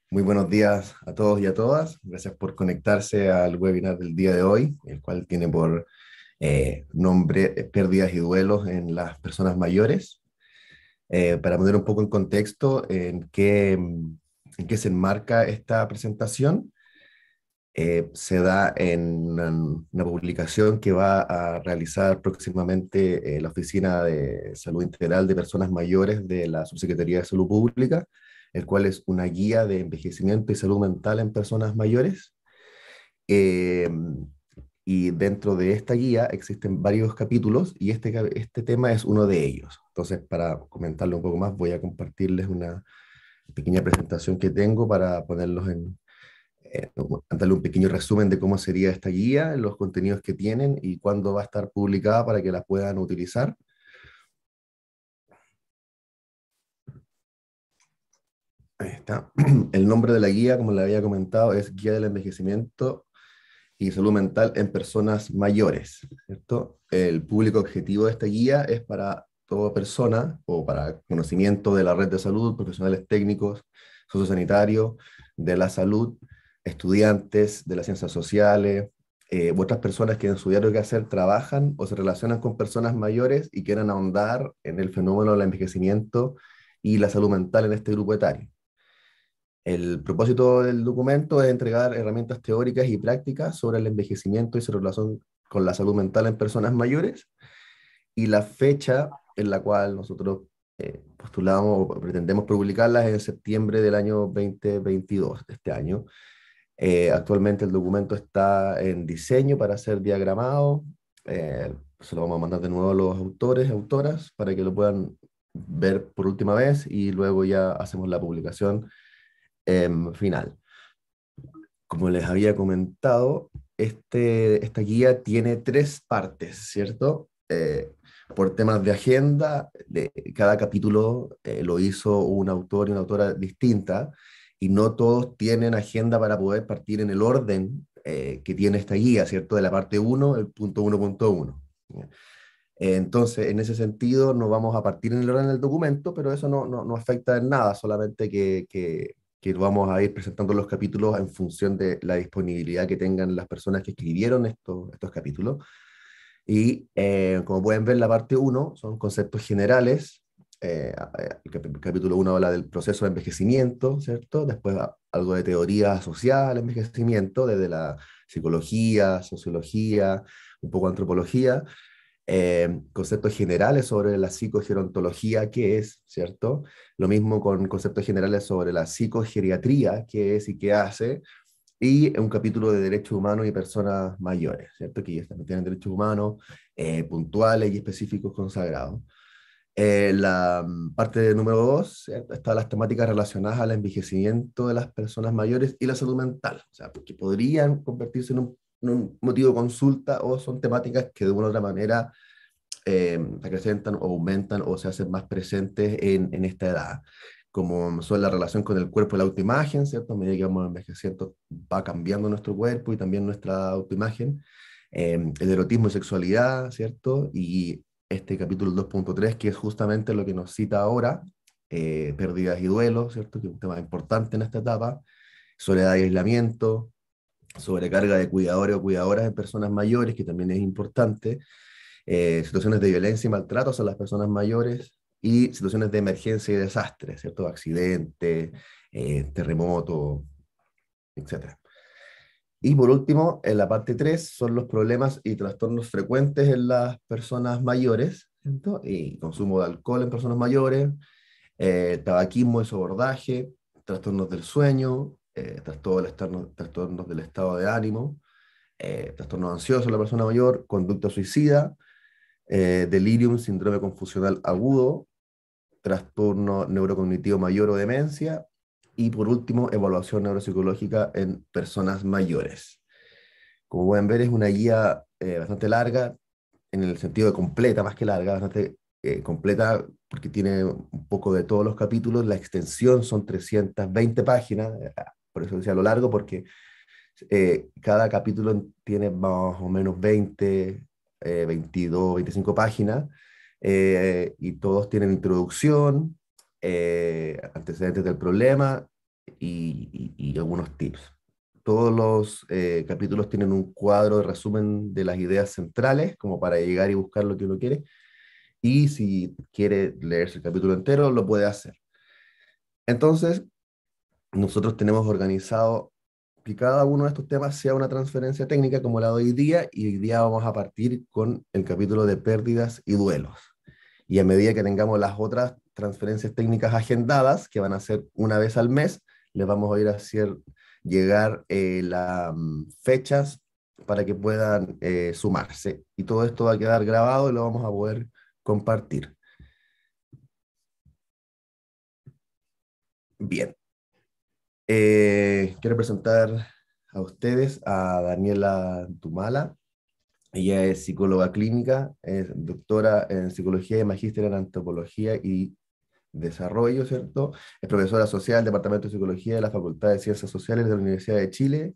Muy buenos días a todos y a todas. Gracias por conectarse al webinar del día de hoy, el cual tiene por nombre Pérdidas y duelos en las personas mayores. Para poner un poco en contexto en qué se enmarca esta presentación, se da en una publicación que va a realizar próximamente la Oficina de Salud Integral de Personas Mayores de la Subsecretaría de Salud Pública, el cual es una guía de envejecimiento y salud mental en personas mayores. Eh, y dentro de esta guía existen varios capítulos y este tema es uno de ellos. Entonces, para comentarlo un poco más, voy a compartirles una pequeña presentación que tengo para ponerlos darle un pequeño resumen de cómo sería esta guía, los contenidos que tienen y cuándo va a estar publicada para que la puedan utilizar. Ahí está. El nombre de la guía, como le había comentado, es Guía del Envejecimiento y Salud Mental en Personas Mayores, ¿cierto? El público objetivo de esta guía es para toda persona o para conocimiento de la red de salud, profesionales técnicos, sociosanitarios, de la salud, estudiantes de las ciencias sociales, u otras personas que en su diario que hacer trabajan o se relacionan con personas mayores y quieran ahondar en el fenómeno del envejecimiento y la salud mental en este grupo etario. El propósito del documento es entregar herramientas teóricas y prácticas sobre el envejecimiento y su relación con la salud mental en personas mayores, y la fecha en la cual nosotros postulamos o pretendemos publicarlas es en septiembre del año 2022, de este año. Actualmente el documento está en diseño para ser diagramado. Se lo vamos a mandar de nuevo a los autores y autoras para que lo puedan ver por última vez y luego ya hacemos la publicación final. Como les había comentado, esta guía tiene tres partes, ¿cierto? Por temas de agenda, cada capítulo lo hizo un autor y una autora distinta, y no todos tienen agenda para poder partir en el orden que tiene esta guía, ¿cierto? De la parte uno, el punto 1.1. Entonces, en ese sentido, no vamos a partir en el orden del documento, pero eso no afecta en nada, solamente que vamos a ir presentando los capítulos en función de la disponibilidad que tengan las personas que escribieron estos capítulos. Y como pueden ver, la parte uno son conceptos generales. El capítulo uno habla del proceso de envejecimiento, ¿cierto? Después algo de teoría asociada al envejecimiento, desde la psicología, sociología, un poco antropología, conceptos generales sobre la psicogerontología, qué es, ¿cierto? Lo mismo con conceptos generales sobre la psicogeriatría, qué es y qué hace, y un capítulo de derechos humanos y personas mayores, ¿cierto? Que ya también tienen derechos humanos puntuales y específicos consagrados. La parte número dos, están las temáticas relacionadas al envejecimiento de las personas mayores y la salud mental, o sea, porque podrían convertirse en un motivo de consulta o son temáticas que de una u otra manera acrecentan o aumentan o se hacen más presentes en esta edad, como son la relación con el cuerpo y la autoimagen, ¿cierto? A medida que vamos envejeciendo va cambiando nuestro cuerpo y también nuestra autoimagen, el erotismo y sexualidad, ¿cierto? Y este capítulo 2.3, que es justamente lo que nos cita ahora, pérdidas y duelos, ¿cierto? Que es un tema importante en esta etapa, soledad y aislamiento, sobrecarga de cuidadores o cuidadoras en personas mayores, que también es importante, situaciones de violencia y maltrato a las personas mayores y situaciones de emergencia y desastre, ¿cierto? Accidente, terremoto, etcétera. Y por último, en la parte 3 son los problemas y trastornos frecuentes en las personas mayores, ¿cierto? Y consumo de alcohol en personas mayores, tabaquismo y sobordaje, trastornos del sueño, trastornos del estado de ánimo, trastornos ansiosos en la persona mayor, conducta suicida, delirium, síndrome confusional agudo, trastorno neurocognitivo mayor o demencia, y por último, evaluación neuropsicológica en personas mayores. Como pueden ver, es una guía bastante larga, en el sentido de completa, más que larga, bastante completa, porque tiene un poco de todos los capítulos. La extensión son 320 páginas, por eso decía lo largo, porque cada capítulo tiene más o menos 20, 22, 25 páginas, y todos tienen introducción, antecedentes del problema, y algunos tips. Todos los capítulos tienen un cuadro de resumen de las ideas centrales, como para llegar y buscar lo que uno quiere. Y si quiere leerse el capítulo entero, lo puede hacer. Entonces, nosotros tenemos organizado que cada uno de estos temas sea una transferencia técnica como la de hoy día, y hoy día vamos a partir con el capítulo de pérdidas y duelos. Y a medida que tengamos las otras transferencias técnicas agendadas, que van a ser una vez al mes, les vamos a ir a hacer llegar las fechas para que puedan sumarse. Y todo esto va a quedar grabado y lo vamos a poder compartir. Bien. Quiero presentar a ustedes a Daniela Tumala. Ella es psicóloga clínica, es doctora en psicología y magíster en antropología y desarrollo, ¿cierto? Es profesora asociada del Departamento de Psicología de la Facultad de Ciencias Sociales de la Universidad de Chile.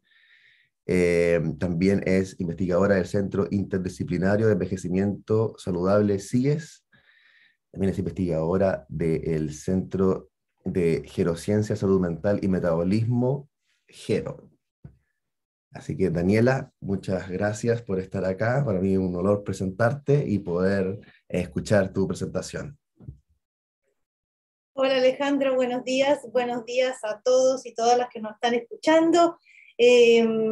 También es investigadora del Centro Interdisciplinario de Envejecimiento Saludable, CIES. También es investigadora del Centro de Gerociencia, Salud Mental y Metabolismo, GERO. Así que, Daniela, muchas gracias por estar acá. Para mí es un honor presentarte y poder escuchar tu presentación. Hola Alejandro, buenos días a todos y todas las que nos están escuchando. Que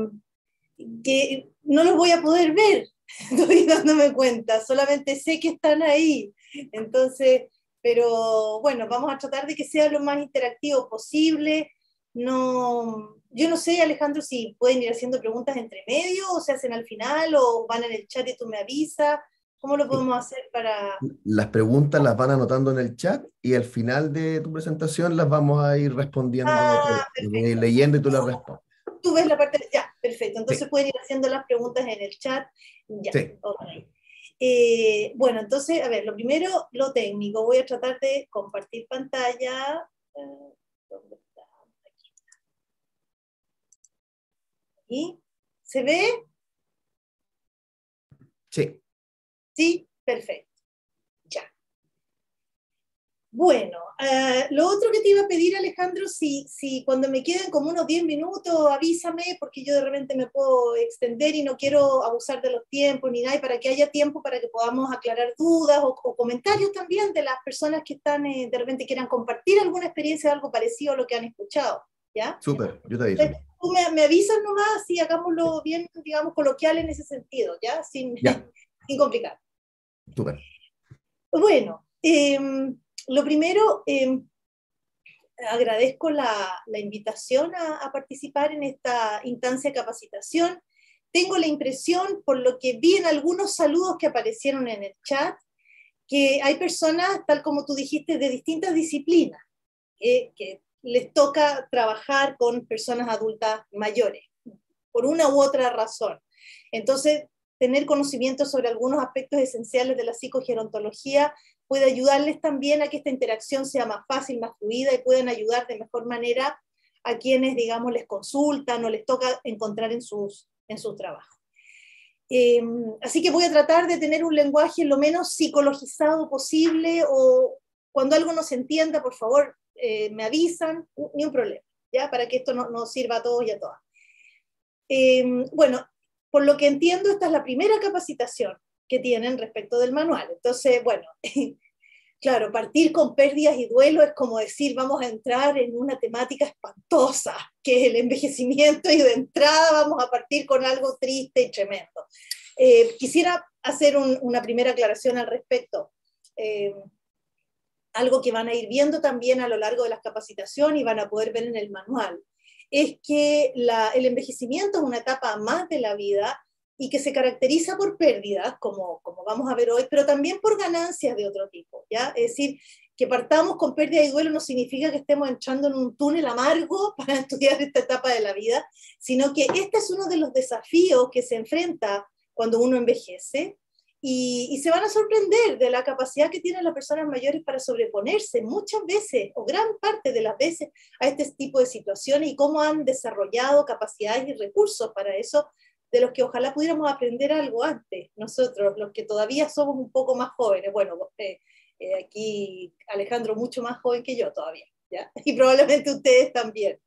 no los voy a poder ver, estoy dándome cuenta, solamente sé que están ahí. Entonces, pero bueno, vamos a tratar de que sea lo más interactivo posible. No, yo no sé, Alejandro, si pueden ir haciendo preguntas entre medio, o se hacen al final, o van en el chat y tú me avisas. ¿Cómo lo podemos hacer para...? Las preguntas las van anotando en el chat y al final de tu presentación las vamos a ir respondiendo, Ah, las voy a ir perfecto. leyendo y tú las respondes. Tú ves la parte, ya, perfecto. Entonces Sí, pueden ir haciendo las preguntas en el chat. Ya, sí, ok. Bueno, entonces, a ver, lo primero, lo técnico. Voy a tratar de compartir pantalla. ¿Dónde está? Aquí. ¿Se ve? sí. Sí, perfecto. Ya. Bueno, lo otro que te iba a pedir, Alejandro, si cuando me queden como unos 10 minutos, avísame, porque yo de repente me puedo extender y no quiero abusar de los tiempos ni nada, y para que haya tiempo para que podamos aclarar dudas o comentarios también de las personas que están, de repente quieran compartir alguna experiencia o algo parecido a lo que han escuchado, ¿ya? Súper, yo te aviso. Entonces, tú me avisas nomás y hagámoslo bien, digamos, coloquial en ese sentido, ¿ya? Sin, Ya, sin complicar. súper. Bueno, lo primero, agradezco la invitación a participar en esta instancia de capacitación. Tengo la impresión, por lo que vi en algunos saludos que aparecieron en el chat, que hay personas, tal como tú dijiste, de distintas disciplinas, que les toca trabajar con personas adultas mayores, por una u otra razón. Entonces, tener conocimiento sobre algunos aspectos esenciales de la psicogerontología puede ayudarles también a que esta interacción sea más fácil, más fluida, y pueden ayudar de mejor manera a quienes, digamos, les consultan o les toca encontrar en sus trabajos. Así que voy a tratar de tener un lenguaje lo menos psicologizado posible, o cuando algo no se entienda, por favor, me avisan, ni un problema, ¿ya? Para que esto nos sirva a todos y a todas. Bueno, por lo que entiendo, esta es la primera capacitación que tienen respecto del manual. Entonces, bueno, claro, partir con pérdidas y duelo es como decir, vamos a entrar en una temática espantosa, que es el envejecimiento, y de entrada vamos a partir con algo triste y tremendo. Quisiera hacer una primera aclaración al respecto. Algo que van a ir viendo también a lo largo de las capacitaciones y van a poder ver en el manual, es que el envejecimiento es una etapa más de la vida y que se caracteriza por pérdidas, como vamos a ver hoy, pero también por ganancias de otro tipo, ¿ya? Es decir, que partamos con pérdida y duelo no significa que estemos entrando en un túnel amargo para estudiar esta etapa de la vida, sino que este es uno de los desafíos que se enfrenta cuando uno envejece, y se van a sorprender de la capacidad que tienen las personas mayores para sobreponerse muchas veces, o gran parte de las veces, a este tipo de situaciones, y cómo han desarrollado capacidades y recursos para eso, de los que ojalá pudiéramos aprender algo antes, nosotros, los que todavía somos un poco más jóvenes. Bueno, aquí Alejandro mucho más joven que yo todavía. ¿ya? Y probablemente ustedes también.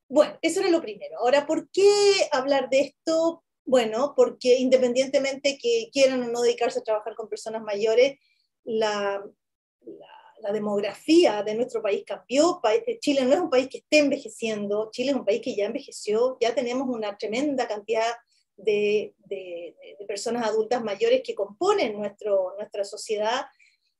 Bueno, eso era lo primero. Ahora, ¿por qué hablar de esto? Bueno, porque independientemente que quieran o no dedicarse a trabajar con personas mayores, la demografía de nuestro país cambió. Chile no es un país que esté envejeciendo, Chile es un país que ya envejeció, ya tenemos una tremenda cantidad de personas adultas mayores que componen nuestra sociedad.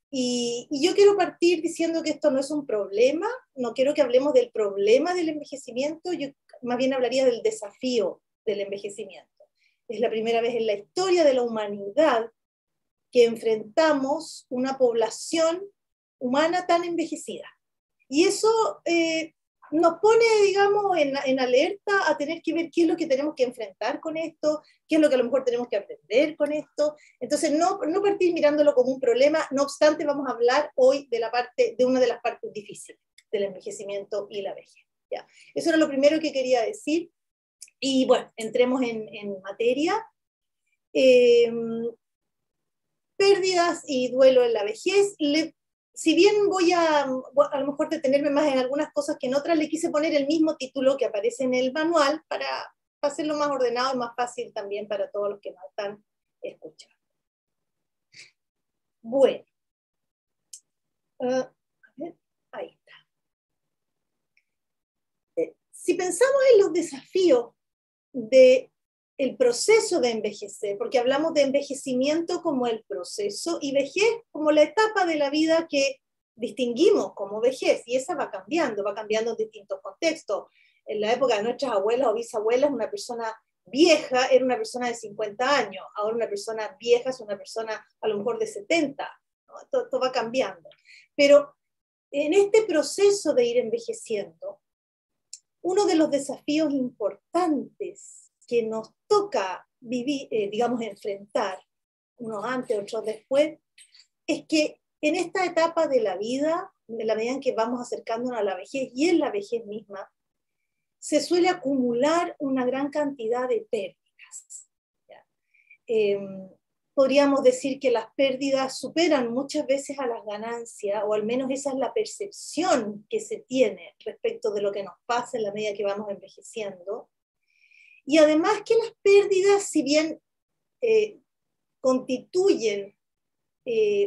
Y yo quiero partir diciendo que esto no es un problema, no quiero que hablemos del problema del envejecimiento, yo más bien hablaría del desafío del envejecimiento. Es la primera vez en la historia de la humanidad que enfrentamos una población humana tan envejecida. Y eso nos pone, digamos, en alerta a tener que ver qué es lo que tenemos que enfrentar con esto, qué es lo que a lo mejor tenemos que aprender con esto. Entonces, no partir mirándolo como un problema, no obstante, vamos a hablar hoy de una de las partes difíciles del envejecimiento y la vejez. ¿Ya? Eso era lo primero que quería decir. Y bueno, entremos en materia. Pérdidas y duelo en la vejez. Si bien voy a lo mejor detenerme más en algunas cosas que en otras, le quise poner el mismo título que aparece en el manual para hacerlo más ordenado y más fácil también para todos los que nos están escuchando. Bueno, a ver, ahí está. Si pensamos en los desafíos del proceso de envejecer, porque hablamos de envejecimiento como el proceso y vejez como la etapa de la vida que distinguimos como vejez, y esa va cambiando en distintos contextos. En la época de nuestras abuelas o bisabuelas, una persona vieja era una persona de 50 años, ahora una persona vieja es una persona a lo mejor de 70, ¿no? Esto va cambiando. Pero en este proceso de ir envejeciendo, uno de los desafíos importantes que nos toca vivir, digamos, enfrentar, unos antes, otros después, es que en esta etapa de la vida, en la medida en que vamos acercándonos a la vejez y en la vejez misma, se suele acumular una gran cantidad de pérdidas. Podríamos decir que las pérdidas superan muchas veces a las ganancias, o al menos esa es la percepción que se tiene respecto de lo que nos pasa en la medida que vamos envejeciendo. Y además que las pérdidas, si bien constituyen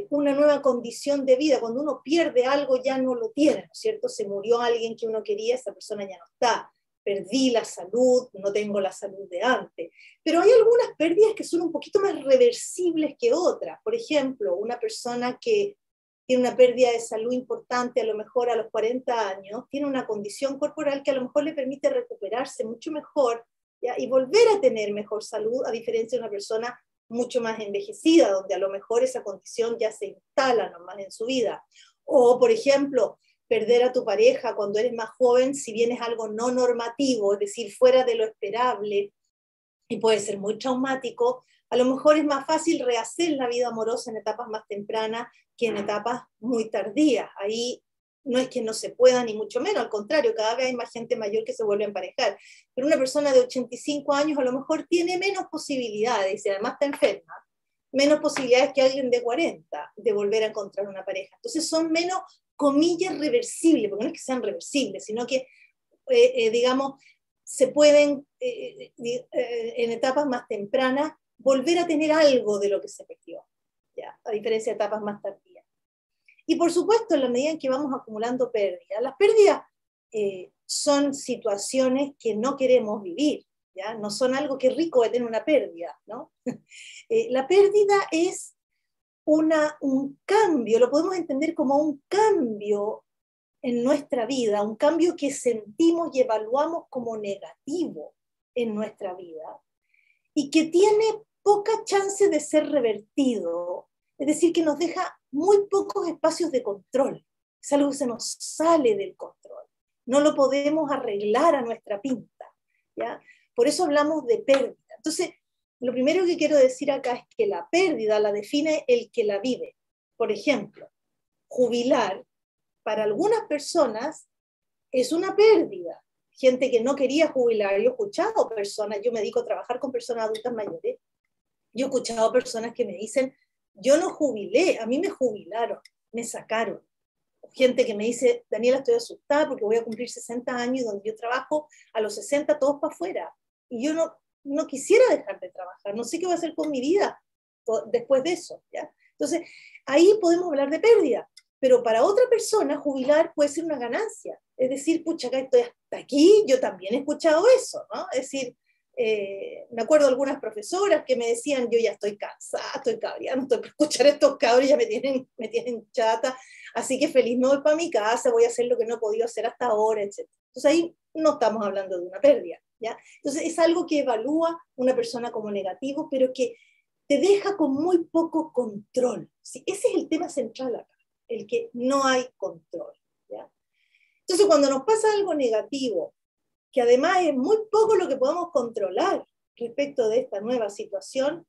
una nueva condición de vida, cuando uno pierde algo ya no lo tiene, ¿no es cierto? Se murió alguien que uno quería, esa persona ya no está. Perdí la salud, no tengo la salud de antes. Pero hay algunas pérdidas que son un poquito más reversibles que otras. Por ejemplo, una persona que tiene una pérdida de salud importante, a lo mejor a los 40 años, tiene una condición corporal que a lo mejor le permite recuperarse mucho mejor, ¿ya? Y volver a tener mejor salud, a diferencia de una persona mucho más envejecida, donde a lo mejor esa condición ya se instala nomás en su vida. O, por ejemplo, perder a tu pareja cuando eres más joven, si bien es algo no normativo, es decir, fuera de lo esperable, y puede ser muy traumático, a lo mejor es más fácil rehacer la vida amorosa en etapas más tempranas que en etapas muy tardías. Ahí no es que no se pueda, ni mucho menos, al contrario, cada vez hay más gente mayor que se vuelve a emparejar. Pero una persona de 85 años a lo mejor tiene menos posibilidades, y además está enferma, menos posibilidades que alguien de 40 de volver a encontrar una pareja. Entonces son menos, comillas, reversibles, porque no es que sean reversibles, sino que, digamos, se pueden, en etapas más tempranas, volver a tener algo de lo que se perdió, ¿ya? A diferencia de etapas más tardías. Y por supuesto, en la medida en que vamos acumulando pérdidas, las pérdidas son situaciones que no queremos vivir, ¿ya? No son algo que es rico de tener una pérdida, ¿no? La pérdida es un cambio, lo podemos entender como un cambio en nuestra vida, un cambio que sentimos y evaluamos como negativo en nuestra vida y que tiene poca chance de ser revertido, es decir, que nos deja muy pocos espacios de control, es algo que se nos sale del control, no lo podemos arreglar a nuestra pinta, ¿ya? Por eso hablamos de pérdida. Entonces, lo primero que quiero decir acá es que la pérdida la define el que la vive. Por ejemplo, jubilar para algunas personas es una pérdida. Gente que no quería jubilar, yo he escuchado personas, yo me dedico a trabajar con personas adultas mayores, yo he escuchado personas que me dicen, yo no jubilé, a mí me jubilaron, me sacaron. gente que me dice, Daniela, estoy asustada porque voy a cumplir 60 años y donde yo trabajo a los 60 todos para afuera. Y yo no quisiera dejar de trabajar, no sé qué voy a hacer con mi vida después de eso, ¿ya? Entonces, ahí podemos hablar de pérdida, pero para otra persona jubilar puede ser una ganancia. Es decir, pucha, acá estoy hasta aquí, yo también he escuchado eso, ¿no? Es decir, me acuerdo de algunas profesoras que me decían, yo ya estoy cansada, estoy cabreada, no estoy para escuchar a estos cabros, ya me tienen chata, así que feliz me voy para mi casa, voy a hacer lo que no he podido hacer hasta ahora, etc. Entonces ahí no estamos hablando de una pérdida, ¿ya? Entonces es algo que evalúa una persona como negativo, pero que te deja con muy poco control. ¿Sí? Ese es el tema central acá, el que no hay control, ¿ya? Entonces cuando nos pasa algo negativo, que además es muy poco lo que podemos controlar respecto de esta nueva situación,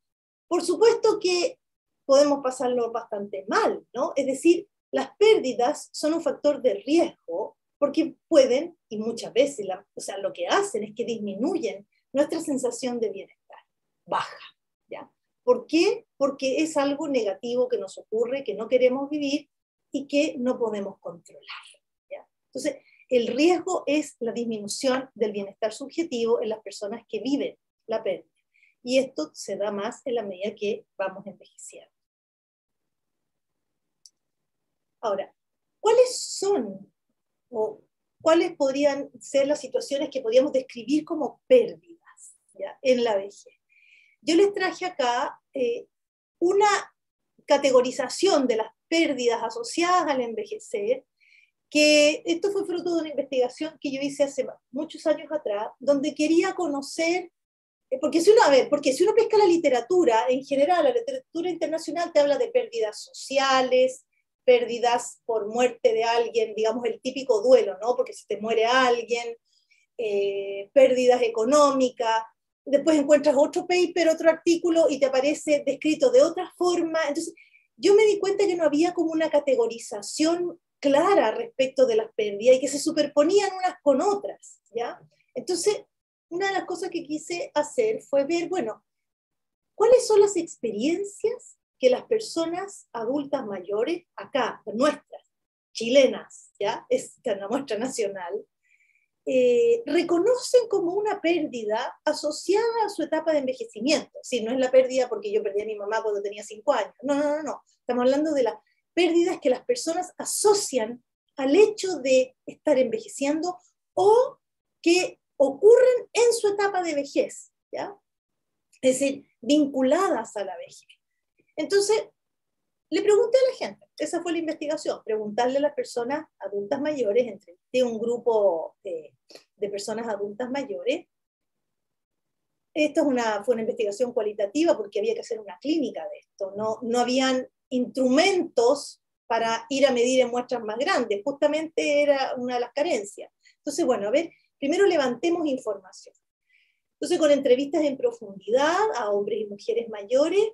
por supuesto que podemos pasarlo bastante mal, ¿no? Es decir, las pérdidas son un factor de riesgo porque pueden, y muchas veces, o sea, lo que hacen es que disminuyen nuestra sensación de bienestar, baja, ¿ya? ¿Por qué? Porque es algo negativo que nos ocurre, que no queremos vivir y que no podemos controlar, ¿ya? Entonces, el riesgo es la disminución del bienestar subjetivo en las personas que viven la pérdida. Y esto se da más en la medida que vamos envejeciendo. Ahora, ¿cuáles son o cuáles podrían ser las situaciones que podríamos describir como pérdidas, ¿ya?, en la vejez? Yo les traje acá una categorización de las pérdidas asociadas al envejecer, que esto fue fruto de una investigación que yo hice hace muchos años atrás, donde quería conocer, porque si uno pesca la literatura, en general, la literatura internacional te habla de pérdidas sociales, pérdidas por muerte de alguien, digamos el típico duelo, ¿no? Porque si te muere alguien, pérdidas económicas, después encuentras otro paper, otro artículo, y te aparece descrito de otra forma. Entonces, yo me di cuenta que no había como una categorización clara respecto de las pérdidas y que se superponían unas con otras, ¿ya? Entonces, una de las cosas que quise hacer fue ver, bueno, ¿cuáles son las experiencias que las personas adultas mayores, acá, nuestras, chilenas, ¿ya? Es una muestra nacional, reconocen como una pérdida asociada a su etapa de envejecimiento? Sí, no es la pérdida porque yo perdí a mi mamá cuando tenía 5 años, no. Estamos hablando de las pérdidas que las personas asocian al hecho de estar envejeciendo o que ocurren en su etapa de vejez, ¿ya? Es decir, vinculadas a la vejez. Entonces, le pregunté a la gente, esa fue la investigación, preguntarle a las personas adultas mayores, entrevisté un grupo de personas adultas mayores. Esto fue una investigación cualitativa porque había que hacer una clínica de esto, no habían instrumentos para ir a medir en muestras más grandes, justamente era una de las carencias. Entonces, bueno, a ver, primero levantemos información. Entonces, con entrevistas en profundidad a hombres y mujeres mayores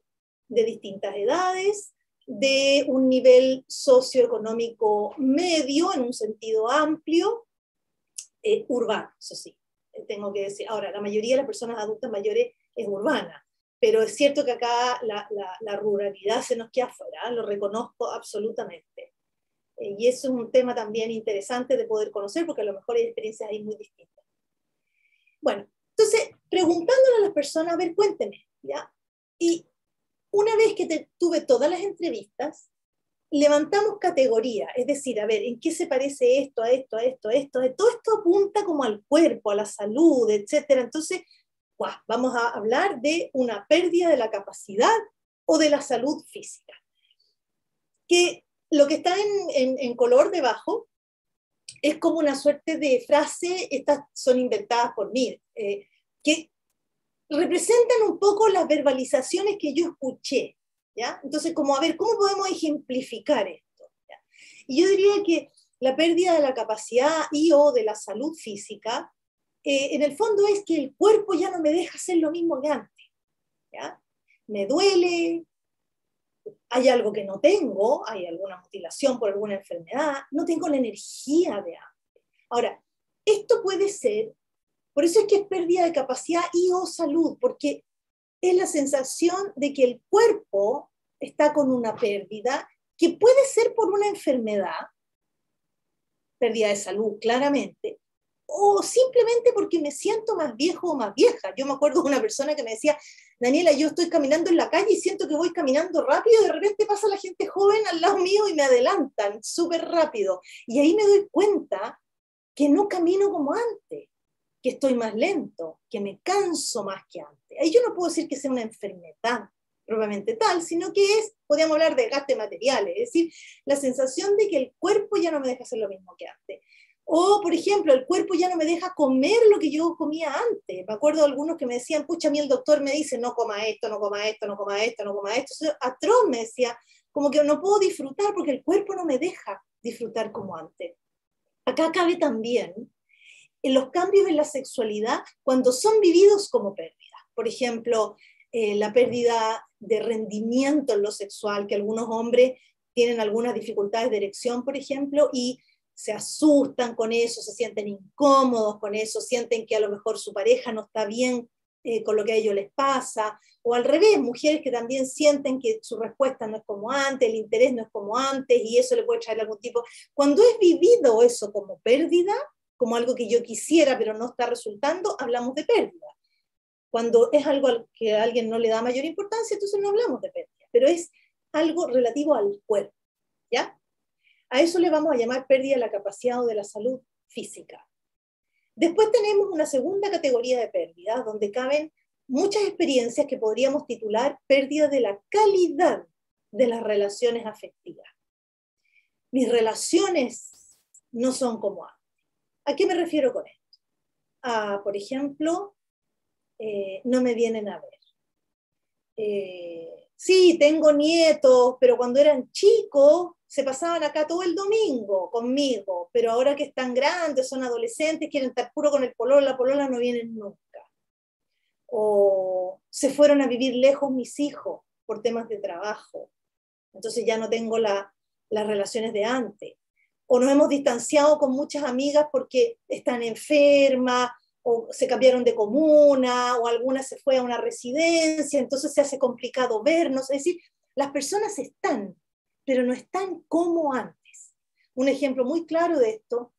de distintas edades, de un nivel socioeconómico medio, en un sentido amplio, urbano, eso sí, tengo que decir. Ahora, la mayoría de las personas adultas mayores es urbana, pero es cierto que acá la ruralidad se nos queda afuera, lo reconozco absolutamente. Y eso es un tema también interesante de poder conocer, porque a lo mejor hay experiencias ahí muy distintas. Bueno, entonces, preguntándole a las personas, a ver, cuénteme, ¿ya? Y una vez que tuve todas las entrevistas, levantamos categoría, es decir, a ver, ¿en qué se parece esto, a esto, a esto, a esto? Todo esto apunta como al cuerpo, a la salud, etcétera. Entonces, vamos a hablar de una pérdida de la capacidad o de la salud física. Que lo que está en color debajo es como una suerte de frase, estas son inventadas por mí, que representan un poco las verbalizaciones que yo escuché, ¿ya? Entonces, como a ver, ¿cómo podemos ejemplificar esto? ¿Ya? Y yo diría que la pérdida de la capacidad y o de la salud física, en el fondo es que el cuerpo ya no me deja hacer lo mismo que antes, ¿ya? Me duele, hay algo que no tengo, hay alguna mutilación por alguna enfermedad, no tengo la energía de antes. Ahora, esto puede ser, por eso es que es pérdida de capacidad y o salud, porque es la sensación de que el cuerpo está con una pérdida que puede ser por una enfermedad, pérdida de salud, claramente, o simplemente porque me siento más viejo o más vieja. Yo me acuerdo de una persona que me decía, Daniela, yo estoy caminando en la calle y siento que voy caminando rápido, de repente pasa la gente joven al lado mío y me adelantan súper rápido. Y ahí me doy cuenta que no camino como antes, que estoy más lento, que me canso más que antes. Ahí yo no puedo decir que sea una enfermedad propiamente tal, sino que podríamos hablar de gasto de materiales, es decir, la sensación de que el cuerpo ya no me deja hacer lo mismo que antes. O, por ejemplo, el cuerpo ya no me deja comer lo que yo comía antes. Me acuerdo de algunos que me decían, pucha, a mí el doctor me dice, no coma esto, no coma esto, no coma esto, no coma esto. Entonces, atroz me decía, como que no puedo disfrutar porque el cuerpo no me deja disfrutar como antes. Acá cabe también en los cambios en la sexualidad cuando son vividos como pérdida. Por ejemplo, la pérdida de rendimiento en lo sexual, que algunos hombres tienen algunas dificultades de erección, por ejemplo, y se asustan con eso, se sienten incómodos con eso, sienten que a lo mejor su pareja no está bien con lo que a ellos les pasa, o al revés, mujeres que también sienten que su respuesta no es como antes, el interés no es como antes, y eso le puede traer algún tipo. Cuando es vivido eso como pérdida, como algo que yo quisiera pero no está resultando, hablamos de pérdida. Cuando es algo al que a alguien no le da mayor importancia, entonces no hablamos de pérdida, pero es algo relativo al cuerpo, ¿ya? A eso le vamos a llamar pérdida de la capacidad o de la salud física. Después tenemos una segunda categoría de pérdidas, donde caben muchas experiencias que podríamos titular pérdida de la calidad de las relaciones afectivas. Mis relaciones no son como antes. ¿A qué me refiero con esto? Por ejemplo, no me vienen a ver. Sí, tengo nietos, pero cuando eran chicos se pasaban acá todo el domingo conmigo, pero ahora que están grandes, son adolescentes, quieren estar puro con el pololo, la polola, no vienen nunca. O se fueron a vivir lejos mis hijos por temas de trabajo, entonces ya no tengo las relaciones de antes. O nos hemos distanciado con muchas amigas porque están enfermas, o se cambiaron de comuna, o alguna se fue a una residencia, entonces se hace complicado vernos. Es decir, las personas están, pero no están como antes. Un ejemplo muy claro de esto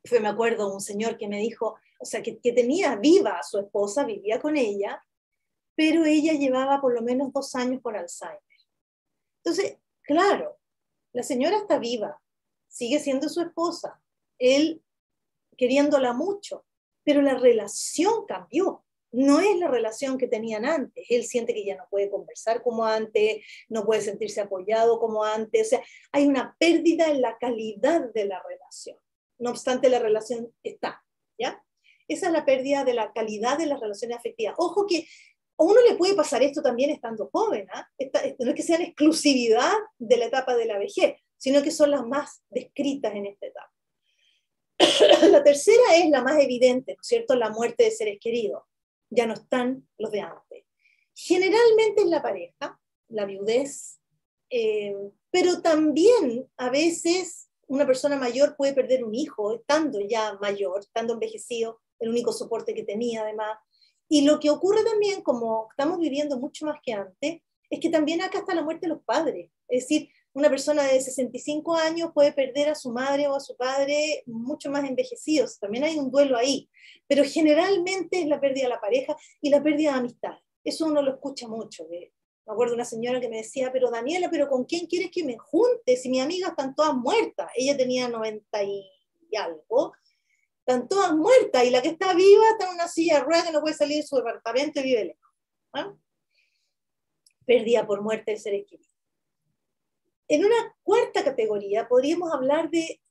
fue, me acuerdo, un señor que me dijo, o sea, que tenía viva a su esposa, vivía con ella, pero ella llevaba por lo menos 2 años con Alzheimer. Entonces, claro, la señora está viva, sigue siendo su esposa, él queriéndola mucho, pero la relación cambió. No es la relación que tenían antes. Él siente que ya no puede conversar como antes, no puede sentirse apoyado como antes. O sea, hay una pérdida en la calidad de la relación. No obstante, la relación está, ¿ya? Esa es la pérdida de la calidad de las relaciones afectivas. Ojo que a uno le puede pasar esto también estando joven, ¿eh? No es que sean exclusividad de la etapa de la vejez, sino que son las más descritas en esta etapa. La tercera es la más evidente, ¿no es cierto? La muerte de seres queridos. Ya no están los de antes. Generalmente es la pareja, la viudez, pero también a veces una persona mayor puede perder un hijo estando ya mayor, estando envejecido, el único soporte que tenía además. Y lo que ocurre también, como estamos viviendo mucho más que antes, es que también acá está la muerte de los padres. Es decir, una persona de 65 años puede perder a su madre o a su padre mucho más envejecidos. También hay un duelo ahí. Pero generalmente es la pérdida de la pareja y la pérdida de amistad. Eso uno lo escucha mucho. Me acuerdo de una señora que me decía, pero Daniela, ¿pero con quién quieres que me junte? Si mis amigas están todas muertas. Ella tenía 90 y algo. Están todas muertas y la que está viva está en una silla de ruedas que no puede salir de su departamento y vive lejos. ¿Ah? Pérdida por muerte de seres queridos. En una cuarta categoría podríamos hablar de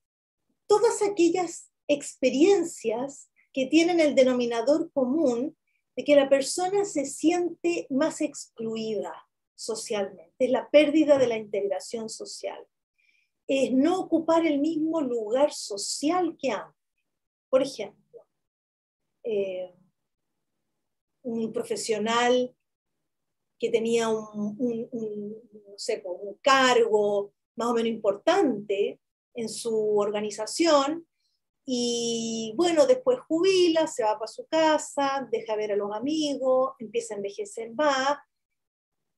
todas aquellas experiencias que tienen el denominador común de que la persona se siente más excluida socialmente. Es la pérdida de la integración social. Es no ocupar el mismo lugar social que antes. Por ejemplo, un profesional que tenía no sé, un cargo más o menos importante en su organización y bueno, después jubila, se va para su casa, deja ver a los amigos, empieza a envejecer más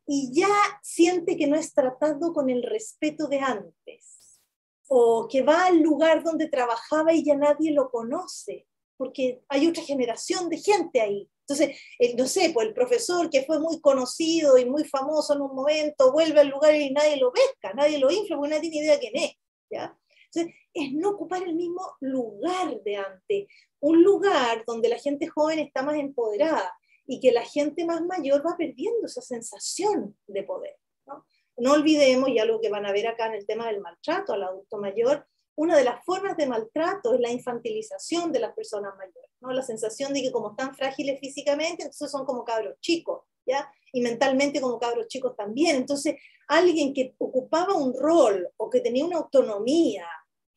y ya siente que no es tratado con el respeto de antes. o que va al lugar donde trabajaba y ya nadie lo conoce, porque hay otra generación de gente ahí. Entonces, no sé, pues el profesor que fue muy conocido y muy famoso en un momento, vuelve al lugar y nadie lo pesca, nadie lo infla, porque nadie tiene idea quién es, ¿ya? Entonces, es no ocupar el mismo lugar de antes, un lugar donde la gente joven está más empoderada y que la gente más mayor va perdiendo esa sensación de poder, ¿no? No olvidemos, y algo que van a ver acá en el tema del maltrato al adulto mayor, una de las formas de maltrato es la infantilización de las personas mayores, ¿no? La sensación de que como están frágiles físicamente, entonces son como cabros chicos, ¿ya? Y mentalmente como cabros chicos también. Entonces, alguien que ocupaba un rol o que tenía una autonomía,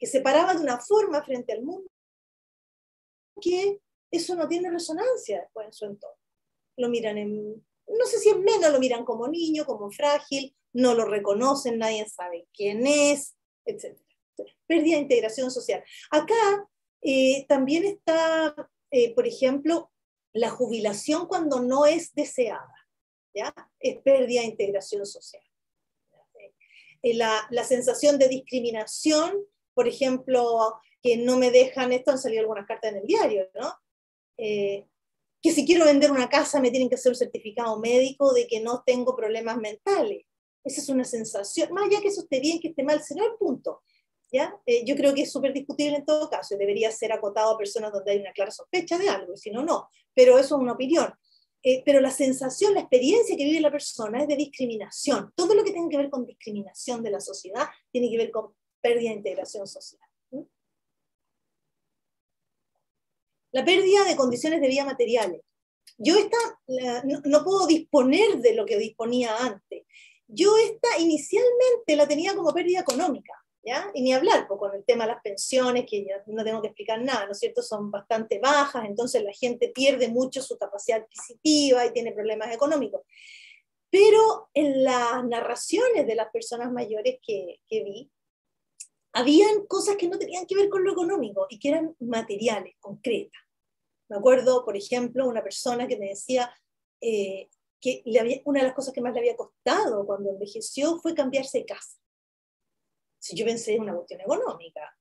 que se paraba de una forma frente al mundo, que eso no tiene resonancia después en su entorno. Lo miran no sé si es menos, lo miran como niño, como frágil, no lo reconocen, nadie sabe quién es, etc. Pérdida de integración social. Acá también está, por ejemplo, la jubilación cuando no es deseada, ¿ya? Es pérdida de integración social. La sensación de discriminación, por ejemplo, que no me dejan, esto han salido algunas cartas en el diario, ¿no? Que si quiero vender una casa me tienen que hacer un certificado médico de que no tengo problemas mentales. Esa es una sensación, más allá que eso esté bien, que esté mal, ese no es el punto, ¿ya? Yo creo que es súper discutible en todo caso, y debería ser acotado a personas donde hay una clara sospecha de algo, y si no, no, pero eso es una opinión. Pero la sensación, la experiencia que vive la persona es de discriminación. Todo lo que tiene que ver con discriminación de la sociedad tiene que ver con pérdida de integración social. La pérdida de condiciones de vida materiales. Yo no puedo disponer de lo que disponía antes. Yo inicialmente la tenía como pérdida económica, ¿ya? Y ni hablar pues, con el tema de las pensiones, que ya no tengo que explicar nada, ¿no es cierto? Son bastante bajas, entonces la gente pierde mucho su capacidad adquisitiva y tiene problemas económicos. Pero en las narraciones de las personas mayores que vi, habían cosas que no tenían que ver con lo económico y que eran materiales, concretas. Me acuerdo, por ejemplo, una persona que me decía que una de las cosas que más le había costado cuando envejeció fue cambiarse de casa. Si yo pensé en una cuestión económica,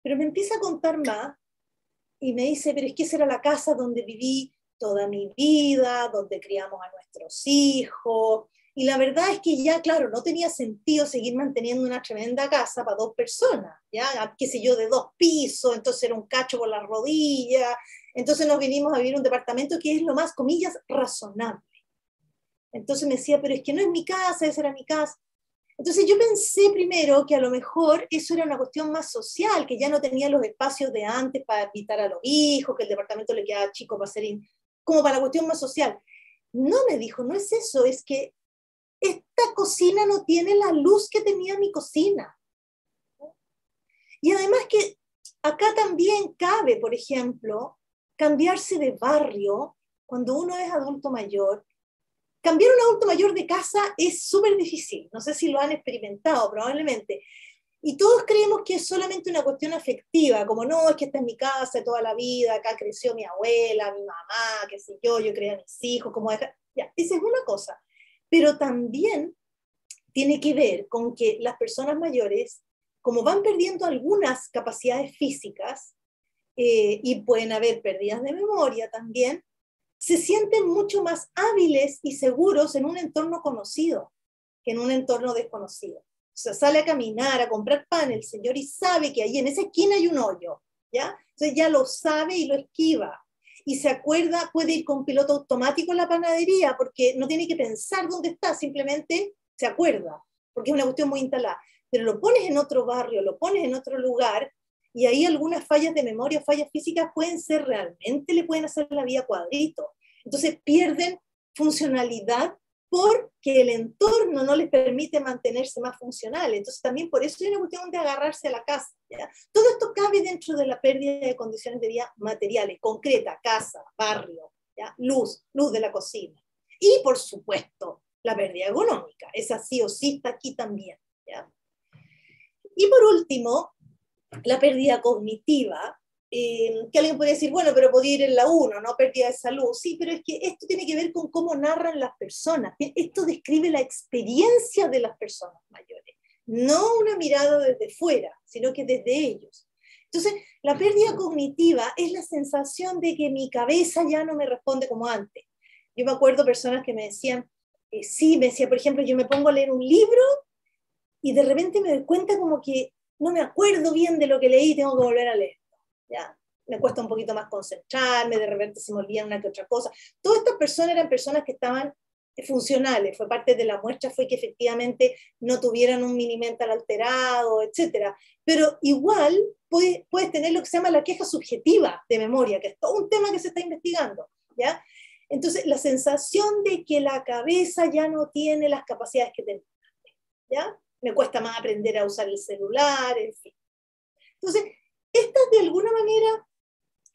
pero me empieza a contar más y me dice, pero es que esa era la casa donde viví toda mi vida, donde criamos a nuestros hijos, y la verdad es que ya, claro, no tenía sentido seguir manteniendo una tremenda casa para 2 personas, ya, qué sé yo, de 2 pisos, entonces era un cacho por las rodillas, entonces nos vinimos a vivir en un departamento que es lo más, comillas, razonable. Entonces me decía, pero es que no es mi casa, esa era mi casa. Entonces yo pensé primero que a lo mejor eso era una cuestión más social, que ya no tenía los espacios de antes para invitar a los hijos, que el departamento le quedaba chico para hacer, como para la cuestión más social. No, me dijo, no es eso, es que esta cocina no tiene la luz que tenía mi cocina. Y además que acá también cabe, por ejemplo, cambiarse de barrio cuando uno es adulto mayor. Cambiar un adulto mayor de casa es súper difícil. No sé si lo han experimentado, probablemente. Y todos creemos que es solamente una cuestión afectiva, como no, es que esta es mi casa de toda la vida, acá creció mi abuela, mi mamá, qué sé yo crié a mis hijos, como deja... Ya, esa es una cosa. Pero también tiene que ver con que las personas mayores, como van perdiendo algunas capacidades físicas, y pueden haber pérdidas de memoria también, se sienten mucho más hábiles y seguros en un entorno conocido que en un entorno desconocido. O sea, sale a caminar, a comprar pan el señor y sabe que ahí en esa esquina hay un hoyo, ¿ya? Entonces ya lo sabe y lo esquiva. Y se acuerda, puede ir con piloto automático en la panadería porque no tiene que pensar dónde está, simplemente se acuerda, porque es una cuestión muy instalada. Pero lo pones en otro barrio, lo pones en otro lugar, y ahí algunas fallas de memoria, fallas físicas pueden ser realmente, le pueden hacer la vida cuadrito. Entonces pierden funcionalidad porque el entorno no les permite mantenerse más funcionales. Entonces también por eso hay una cuestión de agarrarse a la casa, ¿ya? Todo esto cabe dentro de la pérdida de condiciones de vida materiales, concreta, casa, barrio, ¿ya? Luz de la cocina. Y por supuesto, la pérdida económica, esa sí o sí está aquí también, ¿ya? Y por último, la pérdida cognitiva, que alguien puede decir, bueno, pero podía ir en la 1, ¿no? Pérdida de salud. Sí, pero es que esto tiene que ver con cómo narran las personas. Esto describe la experiencia de las personas mayores. no una mirada desde fuera, sino que desde ellos. Entonces, la pérdida cognitiva es la sensación de que mi cabeza ya no me responde como antes. Yo me acuerdo personas que me decían, sí, me decía, por ejemplo, yo me pongo a leer un libro y de repente me doy cuenta como que no me acuerdo bien de lo que leí y tengo que volver a leer. ¿Ya? Me cuesta un poquito más concentrarme, de repente se me olvida una que otra cosa. Todas estas personas eran personas que estaban funcionales, fue parte de la muestra, fue que efectivamente no tuvieran un mini mental alterado, etcétera. Pero igual puedes tener lo que se llama la queja subjetiva de memoria, que es todo un tema que se está investigando, ¿ya? Entonces, la sensación de que la cabeza ya no tiene las capacidades que tenía, ¿ya? Me cuesta más aprender a usar el celular, en fin. Entonces, estas de alguna manera,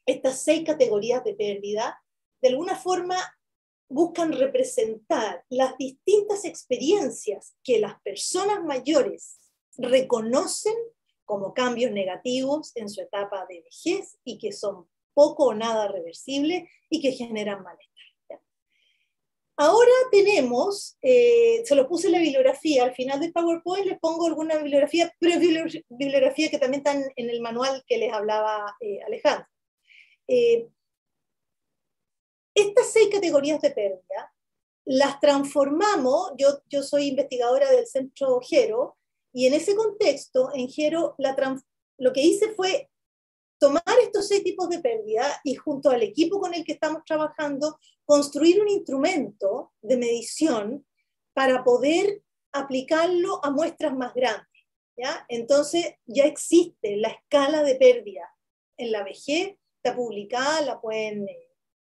estas 6 categorías de pérdida, de alguna forma buscan representar las distintas experiencias que las personas mayores reconocen como cambios negativos en su etapa de vejez y que son poco o nada reversibles y que generan malestar. Ahora tenemos, se lo puse en la bibliografía, al final del PowerPoint les pongo alguna bibliografía, pero bibliografía que también están en el manual que les hablaba Alejandro. Estas 6 categorías de pérdida las transformamos, yo soy investigadora del Centro Gero, y en ese contexto, en Gero, lo que hice fue tomar estos 6 tipos de pérdida y junto al equipo con el que estamos trabajando, construir un instrumento de medición para poder aplicarlo a muestras más grandes, ¿ya? Entonces ya existe la escala de pérdida en la vejez, está publicada, la pueden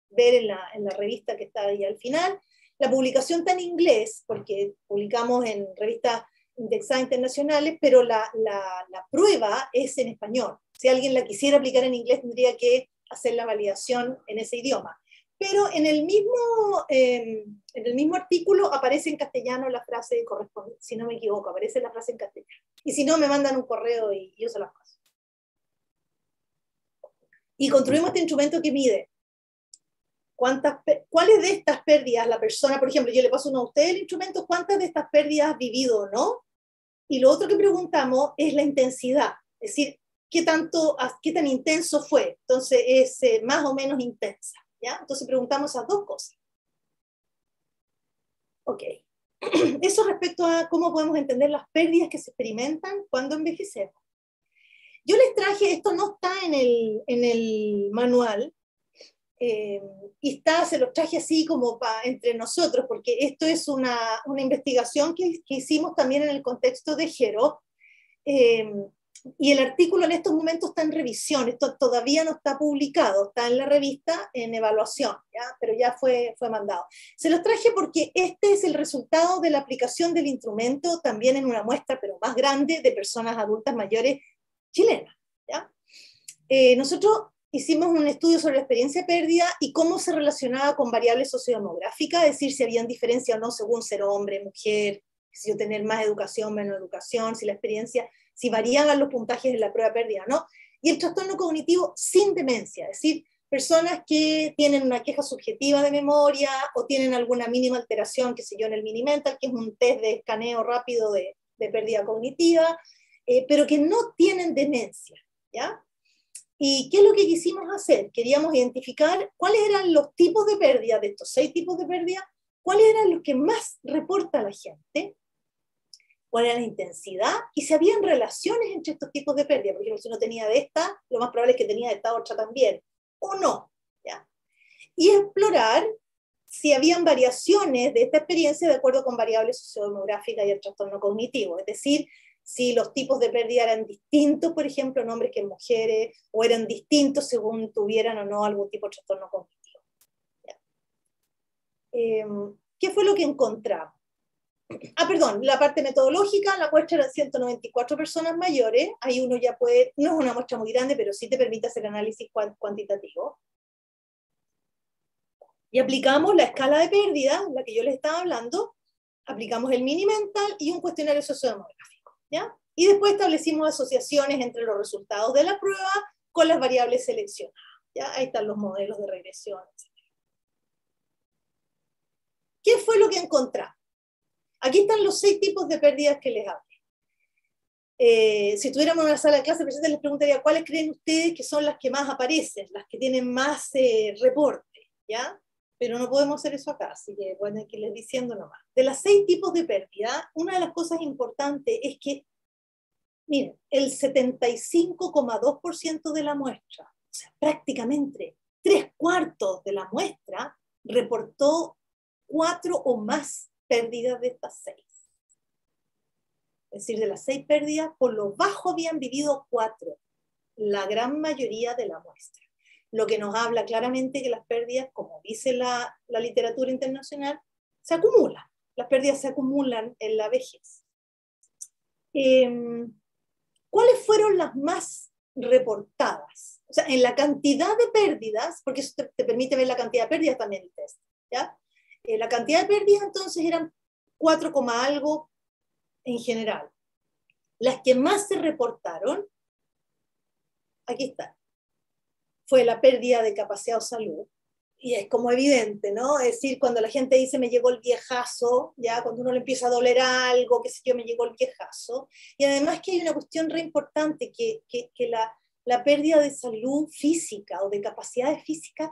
ver en la revista que está ahí al final. La publicación está en inglés, porque publicamos en revistas indexadas internacionales, pero la prueba es en español. Si alguien la quisiera aplicar en inglés, tendría que hacer la validación en ese idioma. Pero en el mismo artículo aparece en castellano la frase correspondiente, si no me equivoco, aparece la frase en castellano. Y si no, me mandan un correo y yo se las paso. Y construimos este instrumento que mide cuáles de estas pérdidas la persona, por ejemplo, yo le paso uno a usted el instrumento, cuántas de estas pérdidas has vivido o no. Y lo otro que preguntamos es la intensidad, es decir, qué tan intenso fue. Entonces es más o menos intensa, ¿ya? Entonces preguntamos esas 2 cosas. Ok. Eso respecto a cómo podemos entender las pérdidas que se experimentan cuando envejecemos. Yo les traje, esto no está en el manual, y se los traje así como entre nosotros, porque esto es una investigación que hicimos también en el contexto de Gero, y el artículo en estos momentos está en revisión, esto todavía no está publicado, está en la revista en evaluación, ¿ya? Pero ya fue mandado. Se los traje porque este es el resultado de la aplicación del instrumento también en una muestra, pero más grande, de personas adultas mayores chilenas, ¿ya? Nosotros hicimos un estudio sobre la experiencia de pérdida y cómo se relacionaba con variables sociodemográficas, es decir, si habían diferencia o no según ser hombre, mujer, si yo tener más educación, menos educación, si la experiencia, si variaban los puntajes de la prueba de pérdida o no. Y el trastorno cognitivo sin demencia, es decir, personas que tienen una queja subjetiva de memoria o tienen alguna mínima alteración, qué sé yo, en el mini mental, que es un test de escaneo rápido de pérdida cognitiva, pero que no tienen demencia, ¿ya? ¿Y qué es lo que quisimos hacer? Queríamos identificar cuáles eran los tipos de pérdida, de estos 6 tipos de pérdida, cuáles eran los que más reporta la gente, cuál era la intensidad, y si habían relaciones entre estos tipos de pérdida. Por ejemplo, si uno tenía de esta, lo más probable es que tenía de esta otra también, o no, ¿ya? Y explorar si habían variaciones de esta experiencia de acuerdo con variables sociodemográficas y el trastorno cognitivo, es decir, si los tipos de pérdida eran distintos, por ejemplo, en hombres que en mujeres, o eran distintos según tuvieran o no algún tipo de trastorno cognitivo. ¿Qué fue lo que encontramos? Perdón, la parte metodológica, la muestra eran 194 personas mayores, ahí uno ya puede, no es una muestra muy grande, pero sí te permite hacer análisis cuantitativo. Y aplicamos la escala de pérdida, la que yo les estaba hablando, aplicamos el mini mental y un cuestionario sociodemográfico, ¿ya? Y después establecimos asociaciones entre los resultados de la prueba con las variables seleccionadas, ¿ya? Ahí están los modelos de regresión, etc. ¿Qué fue lo que encontramos? Aquí están los 6 tipos de pérdidas que les hablé. Si tuviéramos una sala de clase, el presidente les preguntaría cuáles creen ustedes que son las que más aparecen, las que tienen más reporte, ¿ya? Pero no podemos hacer eso acá, así que bueno, hay que irles diciendo nomás. De las 6 tipos de pérdida, una de las cosas importantes es que, miren, el 75,2% de la muestra, o sea, prácticamente 3/4 de la muestra, reportó 4 o más pérdidas de estas 6. Es decir, de las 6 pérdidas, por lo bajo habían vivido 4, la gran mayoría de la muestra. Lo que nos habla claramente que las pérdidas, como dice la literatura internacional, se acumulan. Las pérdidas se acumulan en la vejez. ¿Cuáles fueron las más reportadas? O sea, en la cantidad de pérdidas, porque eso te permite ver la cantidad de pérdidas también el test, ¿ya? La cantidad de pérdidas entonces eran 4, algo en general. Las que más se reportaron, aquí está, fue la pérdida de capacidad o salud, y es como evidente, ¿no? Es decir, cuando la gente dice me llegó el viejazo, ya cuando uno le empieza a doler algo, qué sé yo, me llegó el viejazo, y además que hay una cuestión re importante, que la pérdida de salud física o de capacidades físicas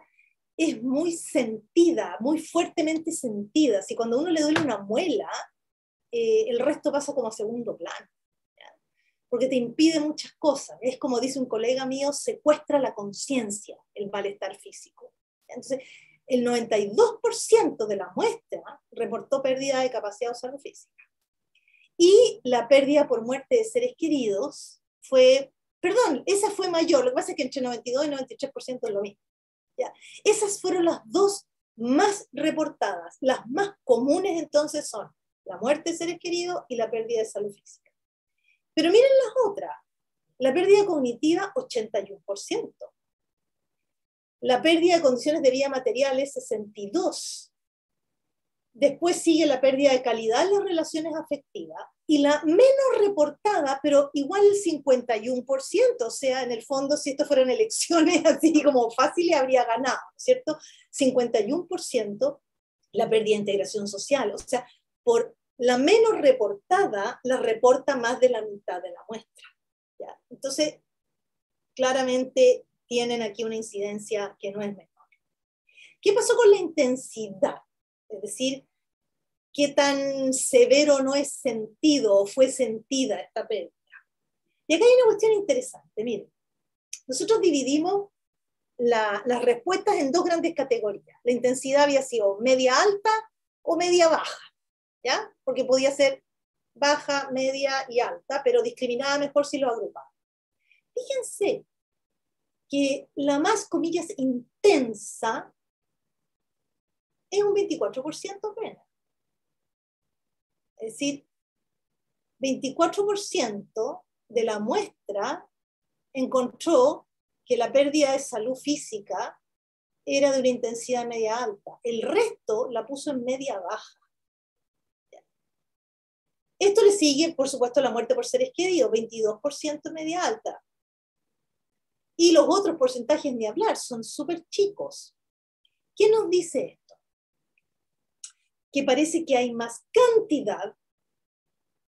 es muy sentida, muy fuertemente sentida. Si cuando a uno le duele una muela, el resto pasa como a segundo plano, ¿ya? Porque te impide muchas cosas. Es como dice un colega mío, secuestra la conciencia el malestar físico. Entonces, el 92% de la muestra reportó pérdida de capacidad o salud física. Y la pérdida por muerte de seres queridos fue, perdón, esa fue mayor, lo que pasa es que entre 92 y 93% es lo mismo, ¿ya? Esas fueron las dos más reportadas. Las más comunes entonces son la muerte de seres queridos y la pérdida de salud física. Pero miren las otras. La pérdida cognitiva, 81%. La pérdida de condiciones de vida materiales, 62%. Después sigue la pérdida de calidad en las relaciones afectivas. Y la menos reportada, pero igual el 51%, o sea, en el fondo, si esto fueran elecciones así como fáciles, habría ganado, ¿cierto? 51%, la pérdida de integración social. O sea, por la menos reportada, la reporta más de la mitad de la muestra, ¿ya? Entonces, claramente tienen aquí una incidencia que no es menor. ¿Qué pasó con la intensidad? Es decir, qué tan severo no es sentido o fue sentida esta pérdida. Y acá hay una cuestión interesante. Miren, nosotros dividimos las respuestas en 2 grandes categorías. La intensidad había sido media alta o media baja, ¿ya? Porque podía ser baja, media y alta, pero discriminaba mejor si lo agrupaba. Fíjense que la más, comillas, intensa es un 24% menos. Es decir, 24% de la muestra encontró que la pérdida de salud física era de una intensidad media alta. El resto la puso en media baja. Esto le sigue, por supuesto, la muerte por seres queridos, 22% media alta. Y los otros porcentajes ni hablar, son súper chicos. ¿Qué nos dice esto? Que parece que hay más cantidad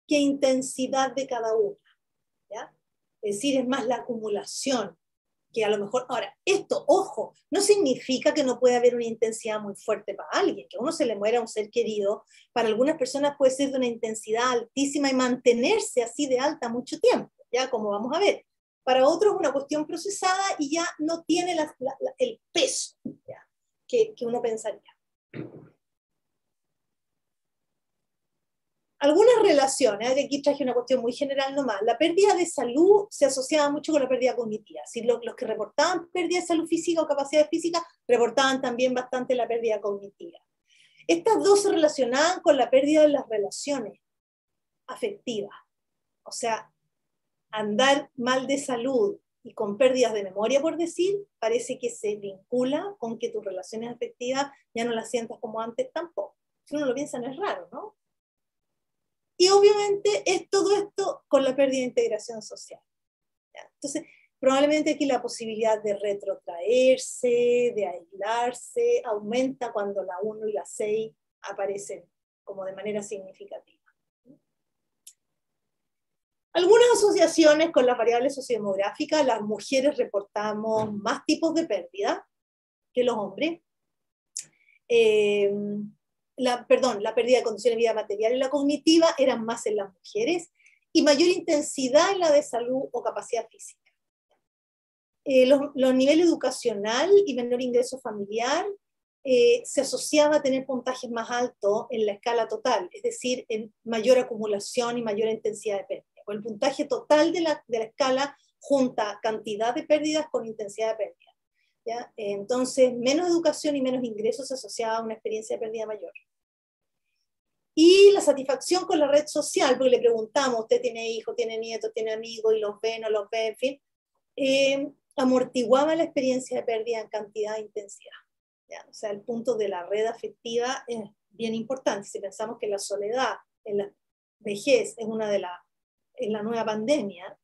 que intensidad de cada una, ¿ya? Es decir, es más la acumulación, que a lo mejor, ahora, esto, ojo, no significa que no pueda haber una intensidad muy fuerte para alguien, que a uno se le muera un ser querido, para algunas personas puede ser de una intensidad altísima y mantenerse así de alta mucho tiempo, ya como vamos a ver. Para otros es una cuestión procesada y ya no tiene el peso, ¿ya? Que uno pensaría. Algunas relaciones, aquí traje una cuestión muy general nomás, la pérdida de salud se asociaba mucho con la pérdida cognitiva. Si los que reportaban pérdida de salud física o capacidades físicas reportaban también bastante la pérdida cognitiva. Estas dos se relacionaban con la pérdida de las relaciones afectivas. O sea, andar mal de salud y con pérdidas de memoria, por decir, parece que se vincula con que tus relaciones afectivas ya no las sientas como antes tampoco. Si uno lo piensa, no es raro, ¿no? Y obviamente es todo esto con la pérdida de integración social, ¿ya? Entonces, probablemente aquí la posibilidad de retrotraerse, de aislarse, aumenta cuando la 1 y la 6 aparecen como de manera significativa. Algunas asociaciones con las variables sociodemográficas, las mujeres reportamos más tipos de pérdida que los hombres. La pérdida de condiciones de vida material y la cognitiva eran más en las mujeres y mayor intensidad en la de salud o capacidad física. Los niveles educacional y menor ingreso familiar se asociaba a tener puntajes más altos en la escala total, es decir, en mayor acumulación y mayor intensidad de pérdida. O el puntaje total de la escala junta cantidad de pérdidas con intensidad de pérdida. ¿Ya? Entonces, menos educación y menos ingresos se asociaba a una experiencia de pérdida mayor. Y la satisfacción con la red social, porque le preguntamos, ¿usted tiene hijos, tiene nietos, tiene amigos, y los ve, no los ve, en fin, amortiguaba la experiencia de pérdida en cantidad e intensidad. ¿Ya? O sea, el punto de la red afectiva es bien importante. Si pensamos que la soledad en la vejez es una de en la nueva pandemia,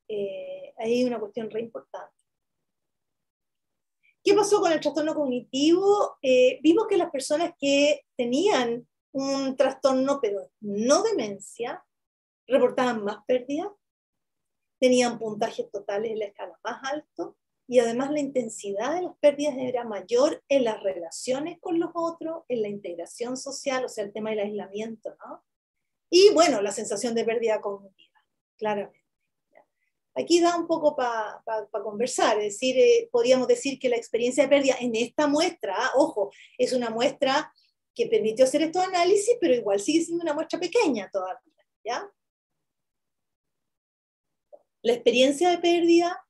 ahí hay una cuestión re importante. ¿Qué pasó con el trastorno cognitivo? Vimos que las personas que tenían un trastorno, pero no demencia, reportaban más pérdidas, tenían puntajes totales en la escala más altos, y además la intensidad de las pérdidas era mayor en las relaciones con los otros, en la integración social, o sea, el tema del aislamiento, ¿no? Y bueno, la sensación de pérdida cognitiva, claramente. Aquí da un poco para conversar, es decir, podríamos decir que la experiencia de pérdida en esta muestra, ojo, es una muestra que permitió hacer estos análisis, pero igual sigue siendo una muestra pequeña todavía, ¿ya? La experiencia de pérdida,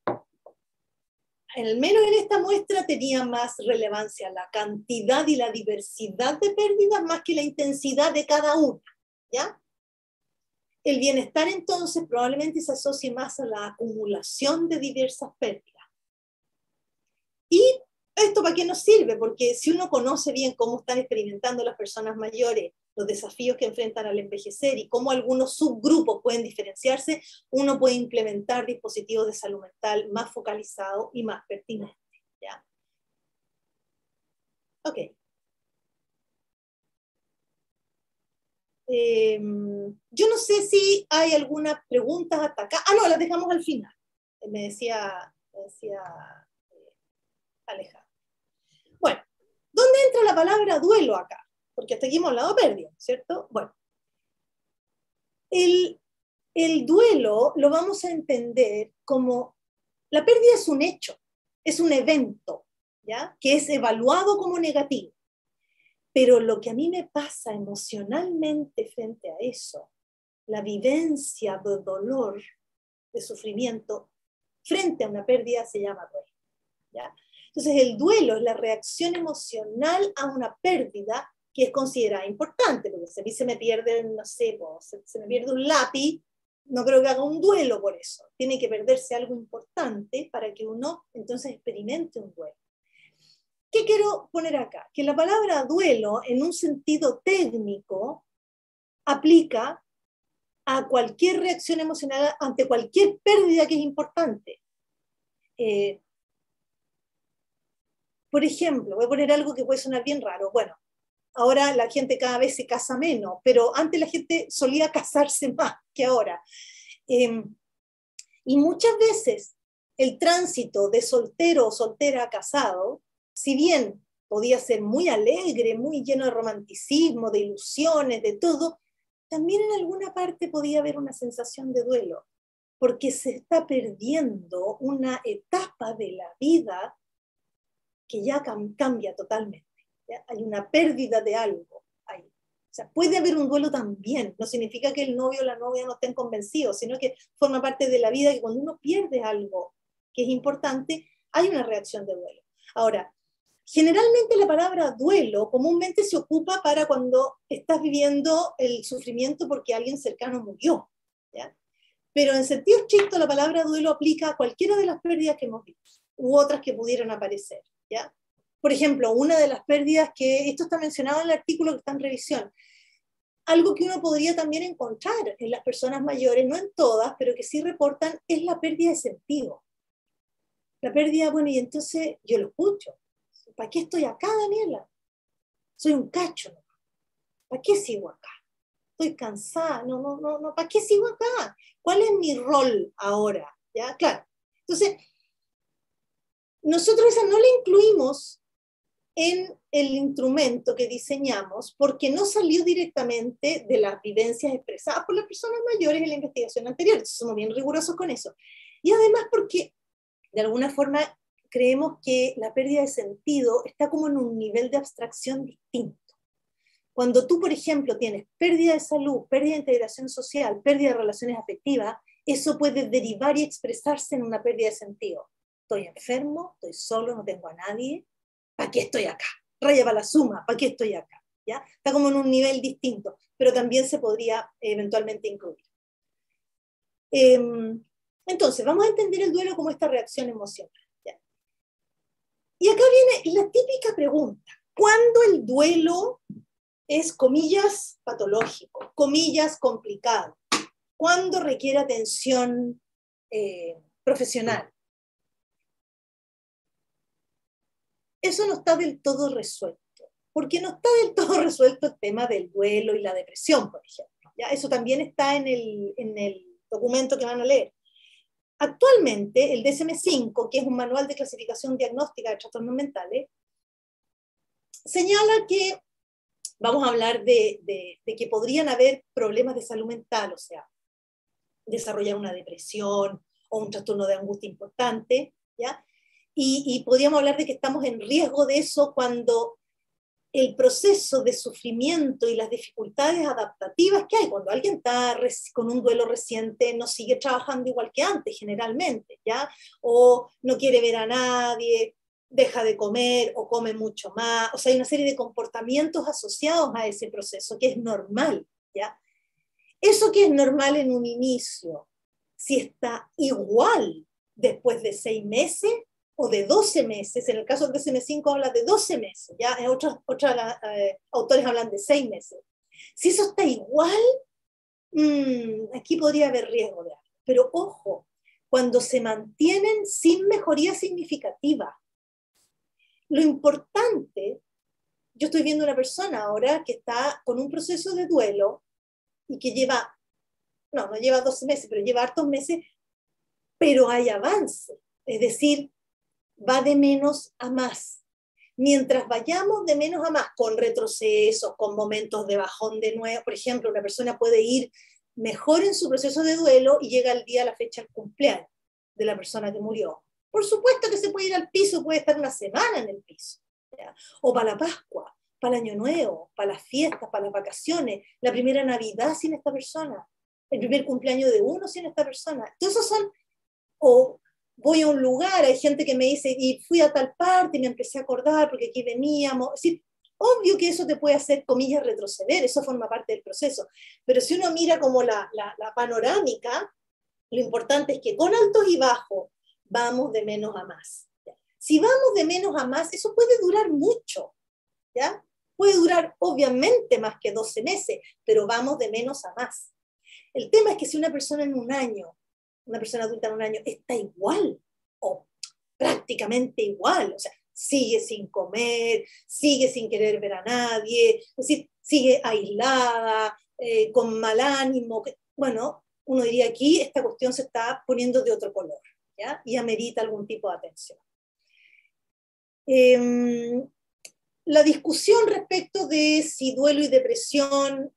al menos en esta muestra, tenía más relevancia la cantidad y la diversidad de pérdidas más que la intensidad de cada una, ¿ya? El bienestar entonces probablemente se asocie más a la acumulación de diversas pérdidas. ¿Y esto para qué nos sirve? Porque si uno conoce bien cómo están experimentando las personas mayores, los desafíos que enfrentan al envejecer y cómo algunos subgrupos pueden diferenciarse, uno puede implementar dispositivos de salud mental más focalizados y más pertinentes. ¿Ya? Ok. Yo no sé si hay algunas preguntas hasta acá. Ah, no, las dejamos al final. Me decía Alejandro. Bueno, ¿dónde entra la palabra duelo acá? Porque hasta aquí hemos hablado de pérdida, ¿cierto? Bueno, el duelo lo vamos a entender como la pérdida es un hecho, es un evento, ¿ya? Que es evaluado como negativo. Pero lo que a mí me pasa emocionalmente frente a eso, la vivencia de dolor, de sufrimiento, frente a una pérdida se llama duelo, ¿ya? Entonces el duelo es la reacción emocional a una pérdida que es considerada importante, porque si a mí se me pierde, no sé, se me pierde un lápiz, no creo que haga un duelo por eso. Tiene que perderse algo importante para que uno entonces experimente un duelo. ¿Qué quiero poner acá? Que la palabra duelo, en un sentido técnico, aplica a cualquier reacción emocional ante cualquier pérdida que es importante. Por ejemplo, voy a poner algo que puede sonar bien raro. Bueno, ahora la gente cada vez se casa menos, pero antes la gente solía casarse más que ahora. Y muchas veces el tránsito de soltero o soltera a casado, si bien podía ser muy alegre, muy lleno de romanticismo, de ilusiones, de todo, también en alguna parte podía haber una sensación de duelo, porque se está perdiendo una etapa de la vida que ya cambia totalmente. ¿Ya? Hay una pérdida de algo ahí. O sea, puede haber un duelo también, no significa que el novio o la novia no estén convencidos, sino que forma parte de la vida, que cuando uno pierde algo que es importante, hay una reacción de duelo. Ahora, generalmente la palabra duelo comúnmente se ocupa para cuando estás viviendo el sufrimiento porque alguien cercano murió, ¿ya? Pero en sentido estricto la palabra duelo aplica a cualquiera de las pérdidas que hemos visto, u otras que pudieran aparecer, ¿ya? Por ejemplo, una de las pérdidas que, esto está mencionado en el artículo que está en revisión, algo que uno podría también encontrar en las personas mayores, no en todas, pero que sí reportan, es la pérdida de sentido. La pérdida, bueno, y entonces yo lo escucho. ¿Para qué estoy acá, Daniela? Soy un cacho, ¿no? ¿Para qué sigo acá? estoy cansada, no, ¿para qué sigo acá? ¿Cuál es mi rol ahora? ¿Ya? Claro. Entonces, nosotros esa no la incluimos en el instrumento que diseñamos porque no salió directamente de las vivencias expresadas por las personas mayores en la investigación anterior. Entonces, somos bien rigurosos con eso. Y además porque, de alguna forma, creemos que la pérdida de sentido está como en un nivel de abstracción distinto. Cuando tú, por ejemplo, tienes pérdida de salud, pérdida de integración social, pérdida de relaciones afectivas, eso puede derivar y expresarse en una pérdida de sentido. Estoy enfermo, estoy solo, no tengo a nadie, ¿para qué estoy acá? Raya para la suma, ¿para qué estoy acá? ¿Ya? Está como en un nivel distinto, pero también se podría eventualmente incluir. Entonces, vamos a entender el duelo como esta reacción emocional. ¿Ya? Y acá viene la típica pregunta: ¿cuándo el duelo es, comillas, patológico, comillas, complicado? ¿Cuándo requiere atención profesional? Eso no está del todo resuelto. ¿Por qué no está del todo resuelto el tema del duelo y la depresión, por ejemplo? ¿Ya? Eso también está en el documento que van a leer. Actualmente, el DSM-5, que es un manual de clasificación diagnóstica de trastornos mentales, señala que vamos a hablar de que podrían haber problemas de salud mental, o sea, desarrollar una depresión o un trastorno de angustia importante, ¿ya? Y podríamos hablar de que estamos en riesgo de eso cuando el proceso de sufrimiento y las dificultades adaptativas que hay, cuando alguien está con un duelo reciente, no sigue trabajando igual que antes, generalmente, ¿ya? O no quiere ver a nadie, deja de comer o come mucho más, o sea, hay una serie de comportamientos asociados a ese proceso que es normal, ¿ya? Eso que es normal en un inicio, si está igual después de 6 meses o de 12 meses, en el caso del DSM-5 habla de 12 meses, ya otros autores hablan de 6 meses. Si eso está igual, aquí podría haber riesgo de algo. Pero ojo, cuando se mantienen sin mejoría significativa, lo importante, yo estoy viendo una persona ahora que está con un proceso de duelo y que lleva, no lleva 12 meses, pero lleva hartos meses, pero hay avance. Es decir, va de menos a más. Mientras vayamos de menos a más, con retrocesos, con momentos de bajón de nuevo, por ejemplo, una persona puede ir mejor en su proceso de duelo y llega el día, la fecha del cumpleaños de la persona que murió. Por supuesto que se puede ir al piso, puede estar una semana en el piso, ¿ya? O para la Pascua, para el Año Nuevo, para las fiestas, para las vacaciones, la primera Navidad sin esta persona, el primer cumpleaños de uno sin esta persona. Entonces esos son, o voy a un lugar, hay gente que me dice, y fui a tal parte, y me empecé a acordar porque aquí veníamos. Es decir, obvio que eso te puede hacer, comillas, retroceder, eso forma parte del proceso. Pero si uno mira como la panorámica, lo importante es que con altos y bajos vamos de menos a más. ¿Ya? Si vamos de menos a más, eso puede durar mucho, ¿ya? Puede durar obviamente más que 12 meses, pero vamos de menos a más. El tema es que si una persona en un año, una persona adulta en un año, está igual o prácticamente igual, o sea, sigue sin comer, sigue sin querer ver a nadie, es decir, sigue aislada, con mal ánimo, bueno, uno diría aquí esta cuestión se está poniendo de otro color, ¿ya? Y amerita algún tipo de atención. La discusión respecto de si duelo y depresión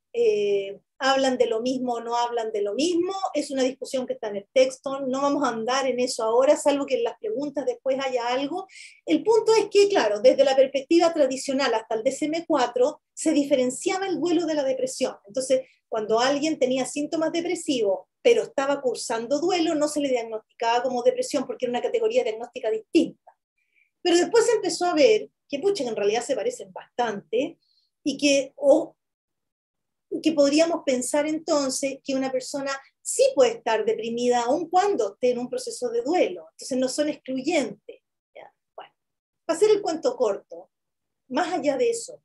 hablan de lo mismo o no hablan de lo mismo, es una discusión que está en el texto, no vamos a andar en eso ahora, salvo que en las preguntas después haya algo. El punto es que, claro, desde la perspectiva tradicional hasta el DSM-4 se diferenciaba el duelo de la depresión. Entonces, cuando alguien tenía síntomas depresivos, pero estaba cursando duelo, no se le diagnosticaba como depresión porque era una categoría diagnóstica distinta. Pero después se empezó a ver que, pucha, que en realidad se parecen bastante y que podríamos pensar entonces que una persona sí puede estar deprimida aun cuando esté en un proceso de duelo. Entonces no son excluyentes. ¿Ya? Bueno, para hacer el cuento corto, más allá de eso,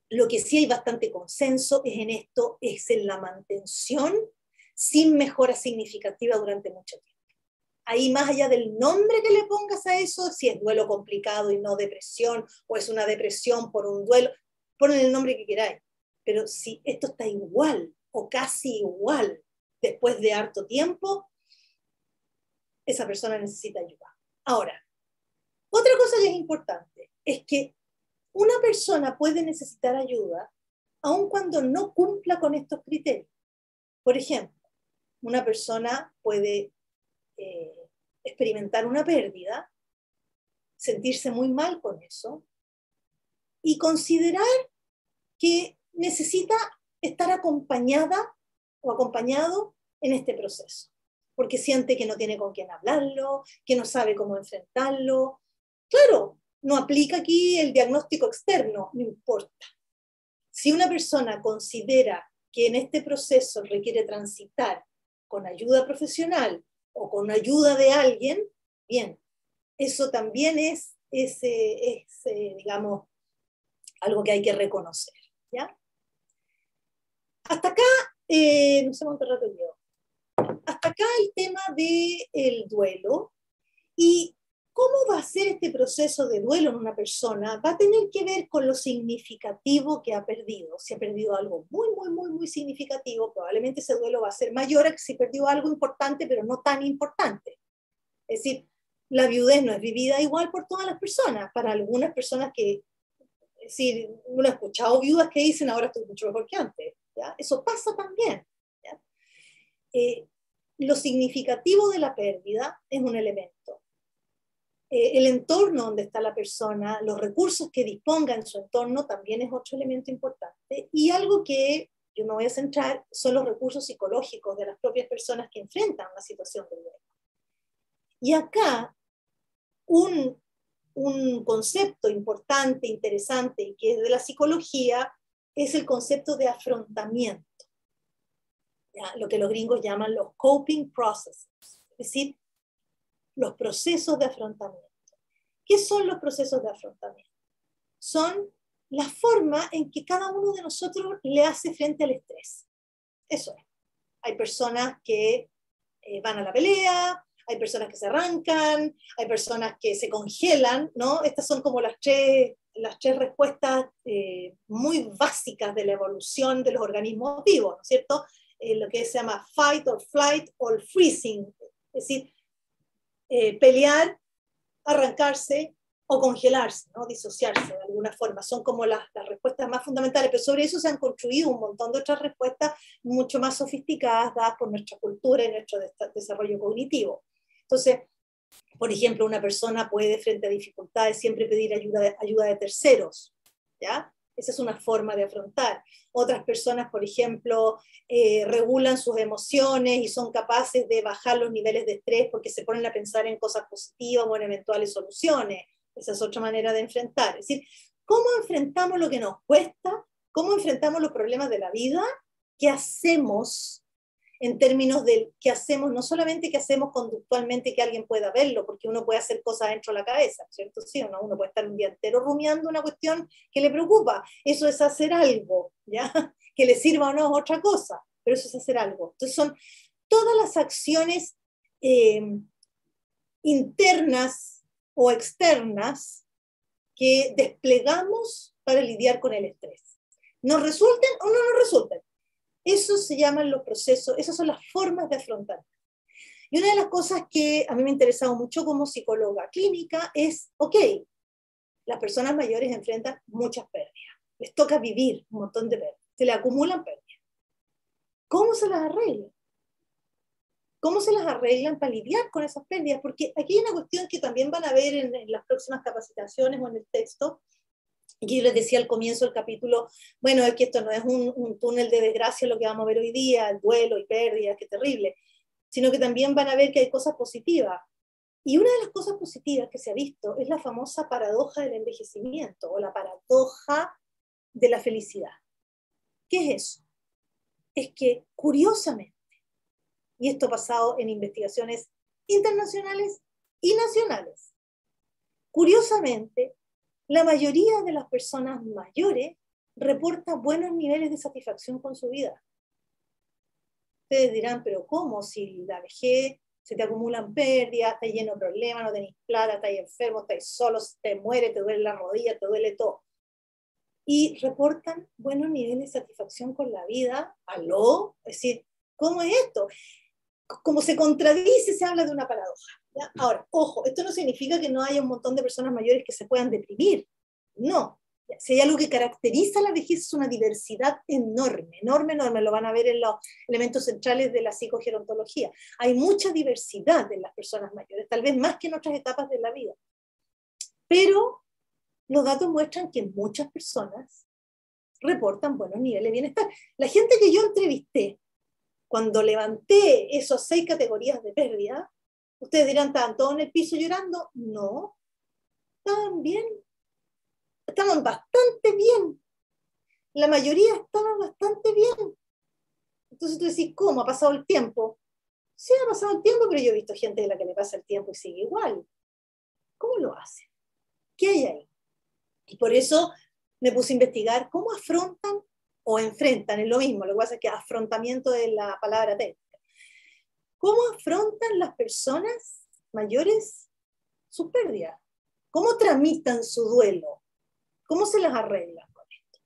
lo que sí hay bastante consenso es en esto, es en la mantención sin mejora significativa durante mucho tiempo. Ahí, más allá del nombre que le pongas a eso, si es duelo complicado y no depresión, o es una depresión por un duelo, ponen el nombre que queráis. Pero si esto está igual o casi igual después de harto tiempo, esa persona necesita ayuda. Ahora, otra cosa que es importante es que una persona puede necesitar ayuda aun cuando no cumpla con estos criterios. Por ejemplo, una persona puede experimentar una pérdida, sentirse muy mal con eso y considerar que necesita estar acompañada o acompañado en este proceso, porque siente que no tiene con quién hablarlo, que no sabe cómo enfrentarlo. Claro, no aplica aquí el diagnóstico externo, no importa. Si una persona considera que en este proceso requiere transitar con ayuda profesional o con ayuda de alguien, bien, eso también es digamos, algo que hay que reconocer, ¿ya? Hasta acá, no sé cuánto rato llevo, hasta acá el tema del duelo. ¿Y cómo va a ser este proceso de duelo en una persona? Va a tener que ver con lo significativo que ha perdido. Si ha perdido algo muy, muy, muy, muy significativo, probablemente ese duelo va a ser mayor a que si perdió algo importante, pero no tan importante. Es decir, la viudez no es vivida igual por todas las personas. Para algunas personas que, es decir, uno ha escuchado viudas que dicen ahora estoy mucho mejor que antes. ¿Ya? Eso pasa también. ¿Ya? Lo significativo de la pérdida es un elemento. El entorno donde está la persona, los recursos que disponga en su entorno también es otro elemento importante. Y algo que yo me voy a centrar son los recursos psicológicos de las propias personas que enfrentan una situación de duelo. Y acá un concepto importante, interesante y que es de la psicología es el concepto de afrontamiento. ¿Ya? Lo que los gringos llaman los coping processes, es decir, los procesos de afrontamiento. ¿Qué son los procesos de afrontamiento? Son la forma en que cada uno de nosotros le hace frente al estrés. Eso es. Hay personas que van a la pelea, hay personas que se arrancan, hay personas que se congelan, ¿no? Estas son como las tres respuestas muy básicas de la evolución de los organismos vivos, ¿no es cierto? Lo que se llama fight or flight or freezing, es decir, pelear, arrancarse o congelarse, ¿no? Disociarse de alguna forma. Son como las respuestas más fundamentales, pero sobre eso se han construido un montón de otras respuestas mucho más sofisticadas dadas por nuestra cultura y nuestro desarrollo cognitivo. Entonces, por ejemplo, una persona puede, frente a dificultades, siempre pedir ayuda de terceros, ¿ya? Esa es una forma de afrontar. Otras personas, por ejemplo, regulan sus emociones y son capaces de bajar los niveles de estrés porque se ponen a pensar en cosas positivas o en eventuales soluciones. Esa es otra manera de enfrentar. Es decir, ¿cómo enfrentamos lo que nos cuesta? ¿Cómo enfrentamos los problemas de la vida? ¿Qué hacemos en términos de qué hacemos, no solamente qué hacemos conductualmente que alguien pueda verlo, porque uno puede hacer cosas dentro de la cabeza, ¿cierto? Sí o no, uno puede estar un día entero rumiando una cuestión que le preocupa, eso es hacer algo, ¿ya? Que le sirva o no es otra cosa, pero eso es hacer algo. Entonces son todas las acciones internas o externas que desplegamos para lidiar con el estrés. ¿Nos resulten o no nos resulten? Eso se llaman los procesos, esas son las formas de afrontar. Y una de las cosas que a mí me ha interesado mucho como psicóloga clínica es, ok, las personas mayores enfrentan muchas pérdidas, les toca vivir un montón de pérdidas, se les acumulan pérdidas. ¿Cómo se las arreglan? ¿Cómo se las arreglan para lidiar con esas pérdidas? Porque aquí hay una cuestión que también van a ver en las próximas capacitaciones o en el texto, y que yo les decía al comienzo del capítulo, bueno, es que esto no es un túnel de desgracia lo que vamos a ver hoy día, el duelo y pérdidas, qué terrible, sino que también van a ver que hay cosas positivas. Y una de las cosas positivas que se ha visto es la famosa paradoja del envejecimiento o la paradoja de la felicidad. ¿Qué es eso? Es que, curiosamente, y esto basado en investigaciones internacionales y nacionales, curiosamente, la mayoría de las personas mayores reporta buenos niveles de satisfacción con su vida. Ustedes dirán, pero ¿cómo? Si la vejez, se te acumulan pérdidas, estás lleno de problemas, no tenés plata, estás enfermo, estás solo, te mueres, te duele la rodilla, te duele todo. y reportan buenos niveles de satisfacción con la vida. ¿Aló? Es decir, ¿cómo es esto? Como se contradice, se habla de una paradoja. ¿Ya? Ahora, ojo, esto no significa que no haya un montón de personas mayores que se puedan deprimir. No. Si hay algo que caracteriza a la vejez es una diversidad enorme, enorme, enorme. Lo van a ver en los elementos centrales de la psicogerontología. Hay mucha diversidad en las personas mayores, tal vez más que en otras etapas de la vida. Pero los datos muestran que muchas personas reportan buenos niveles de bienestar. La gente que yo entrevisté, cuando levanté esas 6 categorías de pérdida, ustedes dirán, ¿estaban todos en el piso llorando? No, estaban bien, estaban bastante bien. La mayoría estaba bastante bien. Entonces tú decís, ¿cómo? ¿Ha pasado el tiempo? Sí, ha pasado el tiempo, pero yo he visto gente a la que le pasa el tiempo y sigue igual. ¿Cómo lo hace? ¿Qué hay ahí? Y por eso me puse a investigar cómo afrontan o enfrentan, es lo mismo, lo que pasa es que afrontamiento es la palabra técnica. ¿Cómo afrontan las personas mayores sus pérdidas? ¿Cómo tramitan su duelo? ¿Cómo se las arreglan con esto?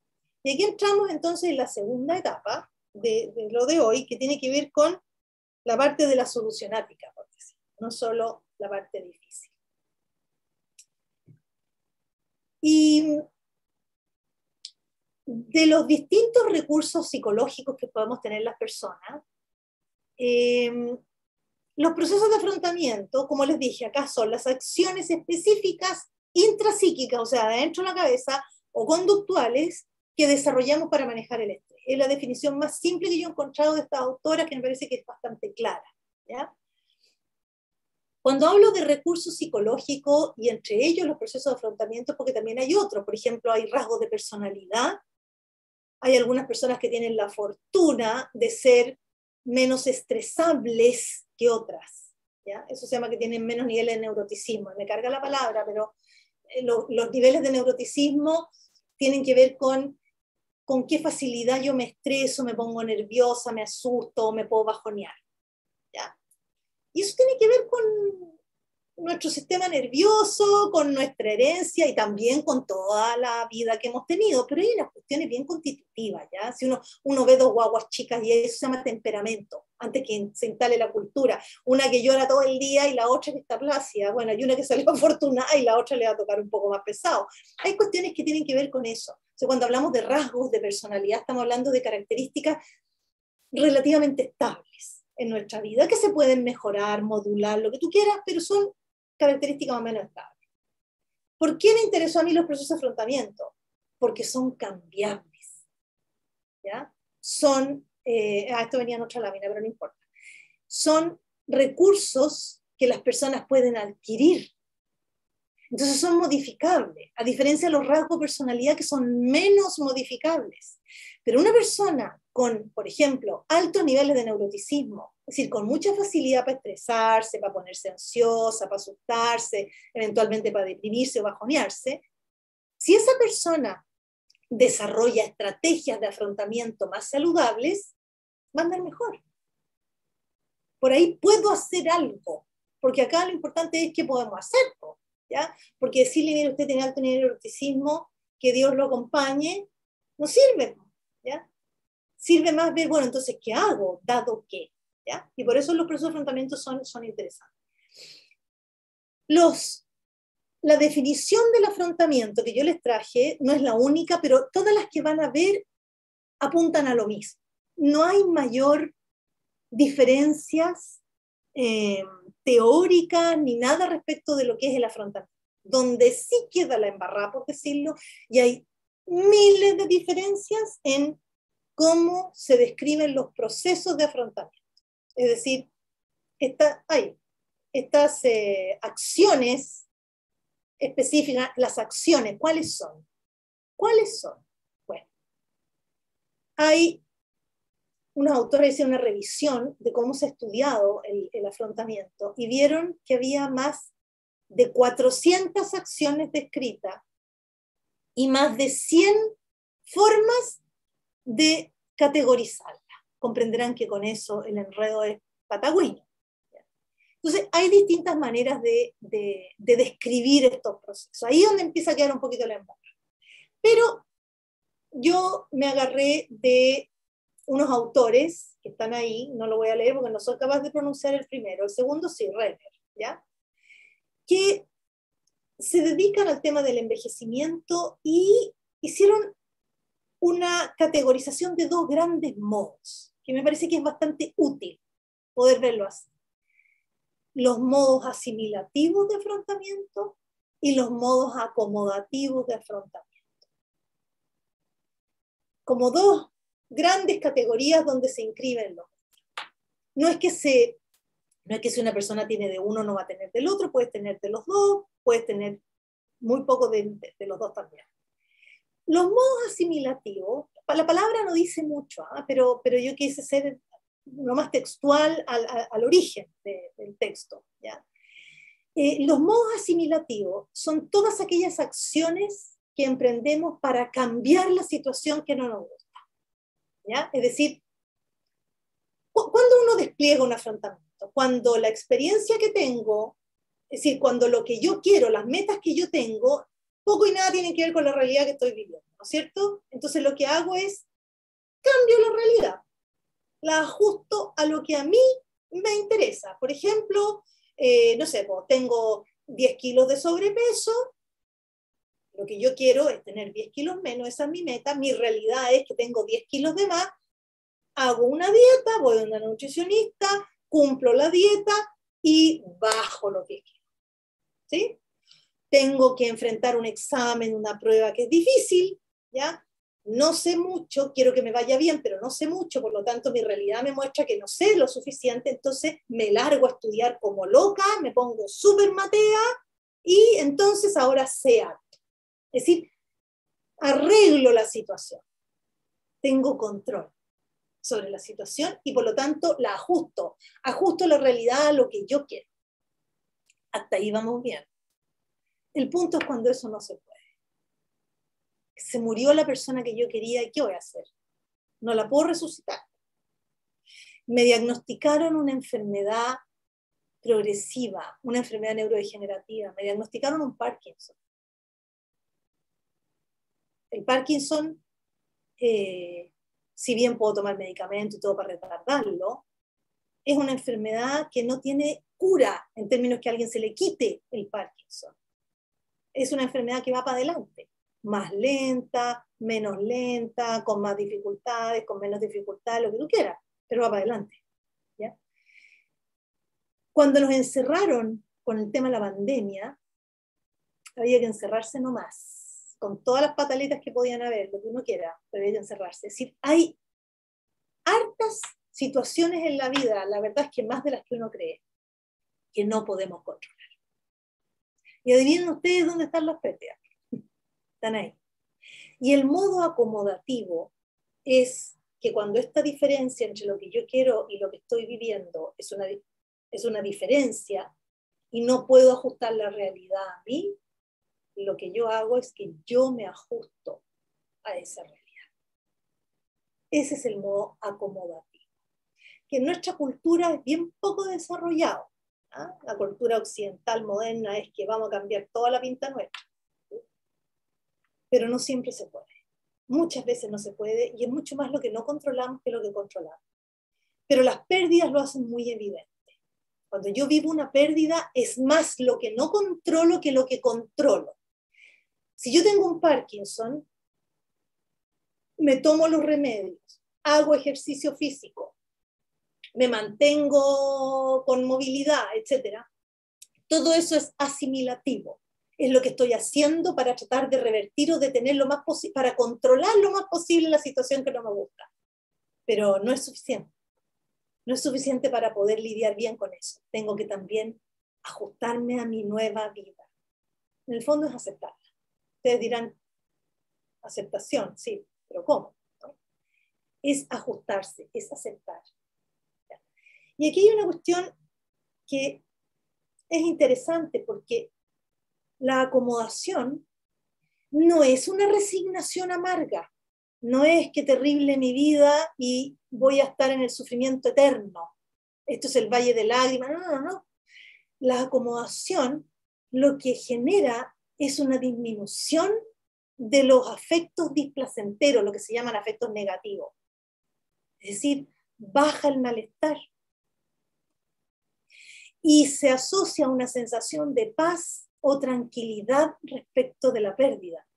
Y aquí entramos entonces en la segunda etapa de lo de hoy, que tiene que ver con la parte de la solucionática, por decir, no solo la parte difícil. Y de los distintos recursos psicológicos que podemos tener las personas, los procesos de afrontamiento, como les dije, acá son las acciones específicas intrapsíquicas, o sea, de dentro de la cabeza, o conductuales, que desarrollamos para manejar el estrés. Es la definición más simple que yo he encontrado de esta autora, que me parece que es bastante clara, ¿ya? Cuando hablo de recursos psicológicos, y entre ellos los procesos de afrontamiento, porque también hay otros, por ejemplo, hay rasgos de personalidad, hay algunas personas que tienen la fortuna de ser menos estresables que otras, ¿ya? Eso se llama que tienen menos niveles de neuroticismo. Me carga la palabra, pero los niveles de neuroticismo tienen que ver con qué facilidad yo me estreso, me pongo nerviosa, me asusto, me puedo bajonear, ¿ya? Y eso tiene que ver con nuestro sistema nervioso, con nuestra herencia y también con toda la vida que hemos tenido, pero hay unas cuestiones bien constitutivas, ¿ya? Si uno ve dos guaguas chicas y eso se llama temperamento, antes que se instale la cultura, una que llora todo el día y la otra que está plácida, bueno, hay una que salió afortunada y la otra le va a tocar un poco más pesado. Hay cuestiones que tienen que ver con eso. O sea, cuando hablamos de rasgos de personalidad, estamos hablando de características relativamente estables en nuestra vida, que se pueden mejorar, modular, lo que tú quieras, pero son características más o menos estables. ¿Por qué me interesó a mí los procesos de afrontamiento? Porque son cambiables, ¿ya? Son, esto venía en otra lámina, pero no importa. Son recursos que las personas pueden adquirir. Entonces son modificables, a diferencia de los rasgos de personalidad que son menos modificables. Pero una persona con, por ejemplo, altos niveles de neuroticismo, es decir, con mucha facilidad para estresarse, para ponerse ansiosa, para asustarse, eventualmente para deprimirse o bajonearse, si esa persona desarrolla estrategias de afrontamiento más saludables, va a andar mejor. Por ahí puedo hacer algo, porque acá lo importante es qué podemos hacer, ¿ya? Porque decirle, mire, usted tiene alto nivel de neuroticismo, que Dios lo acompañe, no sirve, ¿ya? Sirve más ver, bueno, entonces, ¿qué hago? Dado qué, ¿ya? Y por eso los procesos de afrontamiento son interesantes. La definición del afrontamiento que yo les traje no es la única, pero todas las que van a ver apuntan a lo mismo. No hay mayor diferencias teóricas ni nada respecto de lo que es el afrontamiento. Donde sí queda la embarrada, por decirlo, y hay miles de diferencias en cómo se describen los procesos de afrontamiento. Es decir, estas acciones específicas, las acciones, ¿cuáles son? ¿Cuáles son? Bueno, hay unos autores hicieron una revisión de cómo se ha estudiado el afrontamiento y vieron que había más de 400 acciones descritas y más de 100 formas de categorizarla. Comprenderán que con eso el enredo es patagüeño. Entonces, hay distintas maneras de describir estos procesos. Ahí es donde empieza a quedar un poquito la embarrada. Pero yo me agarré de unos autores que están ahí, no lo voy a leer porque no soy capaz de pronunciar el primero, el segundo sí, Renner, ¿ya? Que se dedican al tema del envejecimiento y hicieron una categorización de dos grandes modos, que me parece que es bastante útil poder verlo así. Los modos asimilativos de afrontamiento y los modos acomodativos de afrontamiento. Como dos grandes categorías donde se inscriben los. No es que si una persona tiene de uno no va a tener del otro, puedes tener de los dos, puedes tener muy poco de los dos también. Los modos asimilativos, la palabra no dice mucho, pero yo quise ser lo más textual al origen del texto, ¿ya? Los modos asimilativos son todas aquellas acciones que emprendemos para cambiar la situación que no nos gusta, ¿ya? Es decir, cuando uno despliega un afrontamiento, cuando la experiencia que tengo, es decir, cuando lo que yo quiero, las metas que yo tengo, poco y nada tienen que ver con la realidad que estoy viviendo, ¿no es cierto? Entonces lo que hago es cambio la realidad, la ajusto a lo que a mí me interesa. Por ejemplo, no sé, pues, tengo 10 kilos de sobrepeso, lo que yo quiero es tener 10 kilos menos, esa es mi meta, mi realidad es que tengo 10 kilos de más, hago una dieta, voy a una nutricionista, cumplo la dieta y bajo los 10 kilos, ¿sí? Tengo que enfrentar un examen, una prueba que es difícil, ¿ya? No sé mucho, quiero que me vaya bien, pero no sé mucho, por lo tanto mi realidad me muestra que no sé lo suficiente, entonces me largo a estudiar como loca, me pongo súper matea y entonces ahora sé algo. Es decir, arreglo la situación, tengo control sobre la situación y por lo tanto la ajusto la realidad a lo que yo quiero. Hasta ahí vamos bien. El punto es cuando eso no se puede. Se murió la persona que yo quería y ¿qué voy a hacer? No la puedo resucitar. Me diagnosticaron una enfermedad progresiva, una enfermedad neurodegenerativa, me diagnosticaron un Parkinson. El Parkinson, si bien puedo tomar medicamento y todo para retardarlo, es una enfermedad que no tiene cura en términos que a alguien se le quite el Parkinson. Es una enfermedad que va para adelante, más lenta, menos lenta, con más dificultades, con menos dificultades, lo que tú quieras, pero va para adelante, ¿ya? Cuando nos encerraron con el tema de la pandemia, había que encerrarse nomás, con todas las pataletas que podían haber, lo que uno quiera, pero había que encerrarse. Es decir, hay hartas situaciones en la vida, la verdad es que más de las que uno cree, que no podemos controlar. Y adivinen ustedes dónde están las pérdidas. Están ahí. Y el modo acomodativo es que cuando esta diferencia entre lo que yo quiero y lo que estoy viviendo es una diferencia y no puedo ajustar la realidad a mí, lo que yo hago es que yo me ajusto a esa realidad. Ese es el modo acomodativo, que en nuestra cultura es bien poco desarrollado. ¿Ah? La cultura occidental moderna es que vamos a cambiar toda la pinta nuestra, ¿sí? Pero no siempre se puede. Muchas veces no se puede y es mucho más lo que no controlamos que lo que controlamos. Pero las pérdidas lo hacen muy evidente. Cuando yo vivo una pérdida es más lo que no controlo que lo que controlo. Si yo tengo un Parkinson, me tomo los remedios, hago ejercicio físico, me mantengo con movilidad, etc. Todo eso es asimilativo. Es lo que estoy haciendo para tratar de revertir o detener lo más posible, para controlar lo más posible la situación que no me gusta. Pero no es suficiente. No es suficiente para poder lidiar bien con eso. Tengo que también ajustarme a mi nueva vida. En el fondo es aceptarla. Ustedes dirán, aceptación, sí, pero ¿cómo? ¿No? Es ajustarse, es aceptar. Y aquí hay una cuestión que es interesante porque la acomodación no es una resignación amarga, no es que terrible mi vida y voy a estar en el sufrimiento eterno. Esto es el valle de lágrimas, no. La acomodación lo que genera es una disminución de los afectos displacenteros, lo que se llaman afectos negativos. Es decir, baja el malestar. Y se asocia a una sensación de paz o tranquilidad respecto de la pérdida.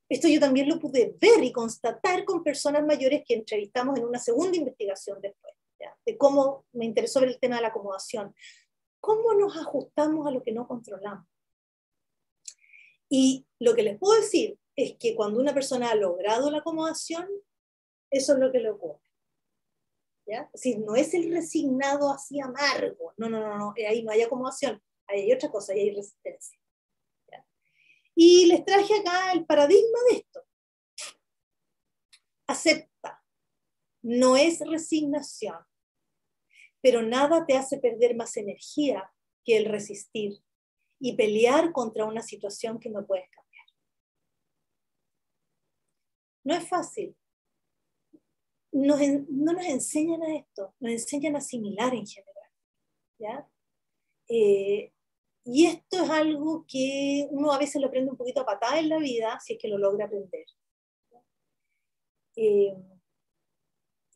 Esto yo también lo pude ver y constatar con personas mayores que entrevistamos en una segunda investigación después, ¿ya? De cómo me interesó ver el tema de la acomodación. ¿Cómo nos ajustamos a lo que no controlamos? Y lo que les puedo decir es que cuando una persona ha logrado la acomodación, eso es lo que le ocurre. ¿Ya? Es decir, no es el resignado así amargo, no, ahí no hay acomodación, ahí hay otra cosa, ahí hay resistencia. ¿Ya? Y les traje acá el paradigma de esto. Acepta, no es resignación, pero nada te hace perder más energía que el resistir y pelear contra una situación que no puedes cambiar. No es fácil. No nos enseñan a esto, nos enseñan a asimilar en general. ¿Ya? Y esto es algo que uno a veces lo aprende un poquito a patada en la vida, si es que lo logra aprender. Es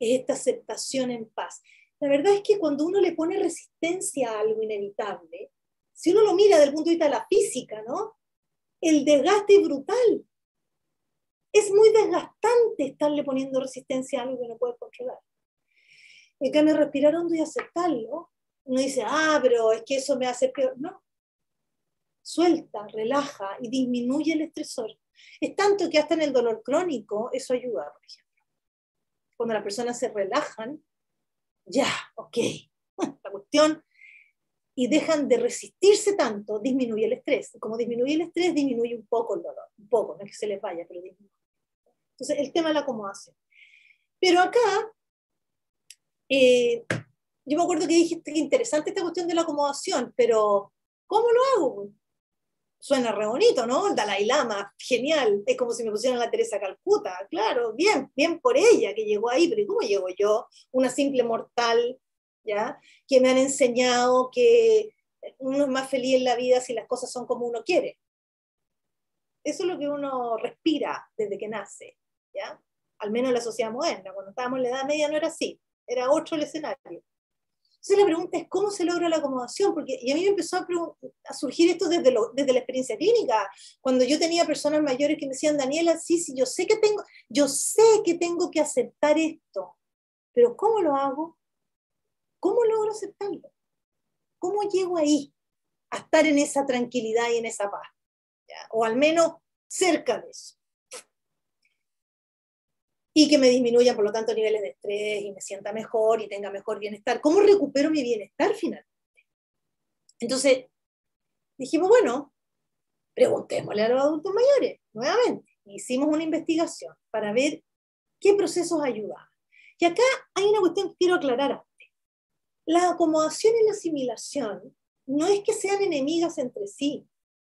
esta aceptación en paz. La verdad es que cuando uno le pone resistencia a algo inevitable, si uno lo mira desde el punto de vista de la física, ¿no? El desgaste es brutal. Es muy desgastante estarle poniendo resistencia a algo que no puedes controlar. En cambio, respirar hondo y aceptarlo, uno dice, pero es que eso me hace peor. No. Suelta, relaja y disminuye el estresor. Es tanto que hasta en el dolor crónico eso ayuda, por ejemplo. Cuando las personas se relajan, ya, ok, la cuestión, y dejan de resistirse tanto, disminuye el estrés. Y como disminuye el estrés, disminuye un poco el dolor. Un poco, no es que se les vaya, pero disminuye. Entonces, el tema de la acomodación. Pero acá, yo me acuerdo que dijiste que interesante esta cuestión de la acomodación, pero ¿cómo lo hago? Suena re bonito, ¿no? El Dalai Lama, genial. Es como si me pusieran la Teresa Calcuta. Claro, bien, bien por ella que llegó ahí, pero ¿cómo llego yo? Una simple mortal, ¿ya? Que me han enseñado que uno es más feliz en la vida si las cosas son como uno quiere. Eso es lo que uno respira desde que nace, ¿ya? Al menos en la sociedad moderna. Cuando estábamos en la Edad Media no era así, era otro el escenario. Entonces la pregunta es cómo se logra la acomodación, porque y a mí me empezó a surgir esto desde la experiencia clínica, cuando yo tenía personas mayores que me decían, Daniela, sí, yo sé que tengo que aceptar esto, pero ¿cómo lo hago? ¿Cómo logro aceptarlo? ¿Cómo llego ahí a estar en esa tranquilidad y en esa paz? ¿Ya? O al menos cerca de eso. Y que me disminuyan, por lo tanto, niveles de estrés y me sienta mejor y tenga mejor bienestar. ¿Cómo recupero mi bienestar finalmente? Entonces, dijimos, bueno, preguntémosle a los adultos mayores, nuevamente. Hicimos una investigación para ver qué procesos ayudaban. Y acá hay una cuestión que quiero aclarar antes. La acomodación y la asimilación no es que sean enemigas entre sí.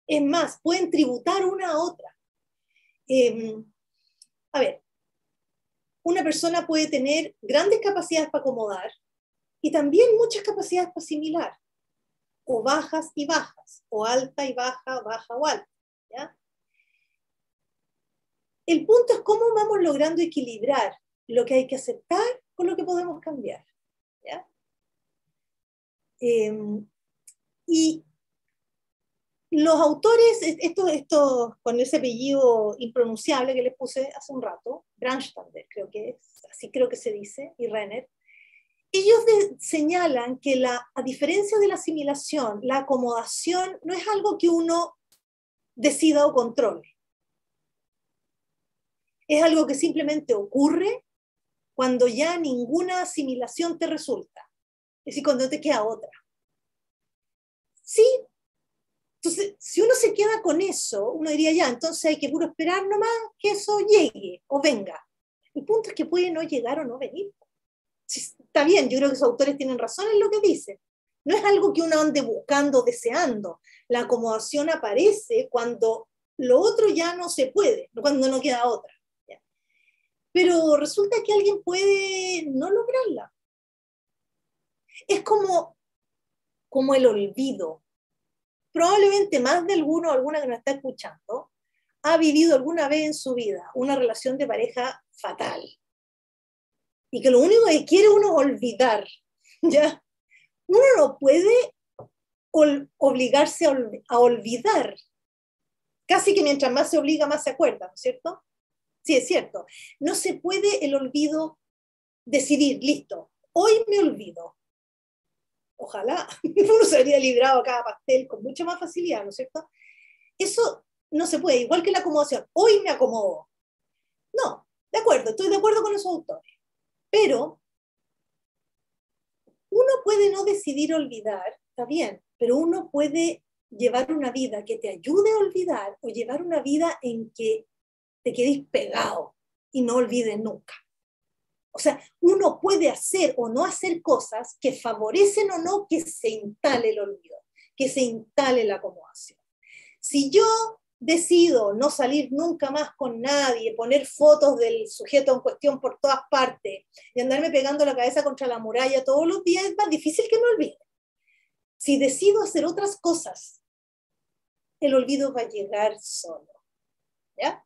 Es más, pueden tributar una a otra. A ver, una persona puede tener grandes capacidades para acomodar y también muchas capacidades para asimilar, o bajas y bajas, o alta y baja, baja o alta. ¿Ya? El punto es cómo vamos logrando equilibrar lo que hay que aceptar con lo que podemos cambiar. ¿Ya? Y los autores, estos con ese apellido impronunciable que les puse hace un rato, Brandstätter creo que es, así creo que se dice, y Renner, ellos señalan que a diferencia de la asimilación, la acomodación no es algo que uno decida o controle. Es algo que simplemente ocurre cuando ya ninguna asimilación te resulta. Es decir, cuando te queda otra. Sí. Entonces, si uno se queda con eso, uno diría ya, entonces hay que puro esperar nomás que eso llegue o venga. El punto es que puede no llegar o no venir. Sí, está bien, yo creo que los autores tienen razón en lo que dicen. No es algo que uno ande buscando, deseando. La acomodación aparece cuando lo otro ya no se puede, cuando no queda otra. ¿Ya? Pero resulta que alguien puede no lograrla. Es como el olvido. Probablemente más de alguno o alguna que nos está escuchando ha vivido alguna vez en su vida una relación de pareja fatal y que lo único que quiere uno es olvidar, ¿ya? Uno no puede obligarse a olvidar. Casi que mientras más se obliga, más se acuerda, ¿no es cierto? Sí, es cierto. No se puede el olvido decidir, listo, hoy me olvido. Ojalá uno se habría librado a cada pastel con mucha más facilidad, ¿no es cierto? Eso no se puede, igual que la acomodación. Hoy me acomodo. No, de acuerdo, estoy de acuerdo con esos autores. Pero uno puede no decidir olvidar, está bien, pero uno puede llevar una vida que te ayude a olvidar o llevar una vida en que te quedes pegado y no olvides nunca. O sea, uno puede hacer o no hacer cosas que favorecen o no que se instale el olvido, que se instale la acomodación. Si yo decido no salir nunca más con nadie, poner fotos del sujeto en cuestión por todas partes y andarme pegando la cabeza contra la muralla todos los días, es más difícil que me olvide. Si decido hacer otras cosas, el olvido va a llegar solo. ¿Ya?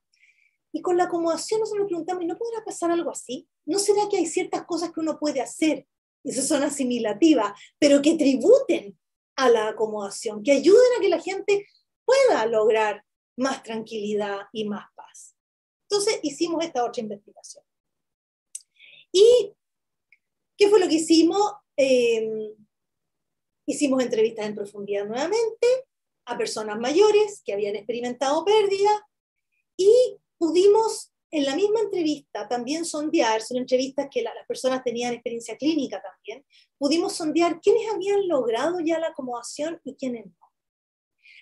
Y con la acomodación nosotros nos preguntamos, ¿y no podrá pasar algo así? ¿No será que hay ciertas cosas que uno puede hacer, y esas son asimilativas, pero que tributen a la acomodación, que ayuden a que la gente pueda lograr más tranquilidad y más paz? Entonces hicimos esta otra investigación. ¿Y qué fue lo que hicimos? Hicimos entrevistas en profundidad nuevamente a personas mayores que habían experimentado pérdida y pudimos en la misma entrevista también sondear, son entrevistas que las personas tenían experiencia clínica también, pudimos sondear quiénes habían logrado ya la acomodación y quiénes no.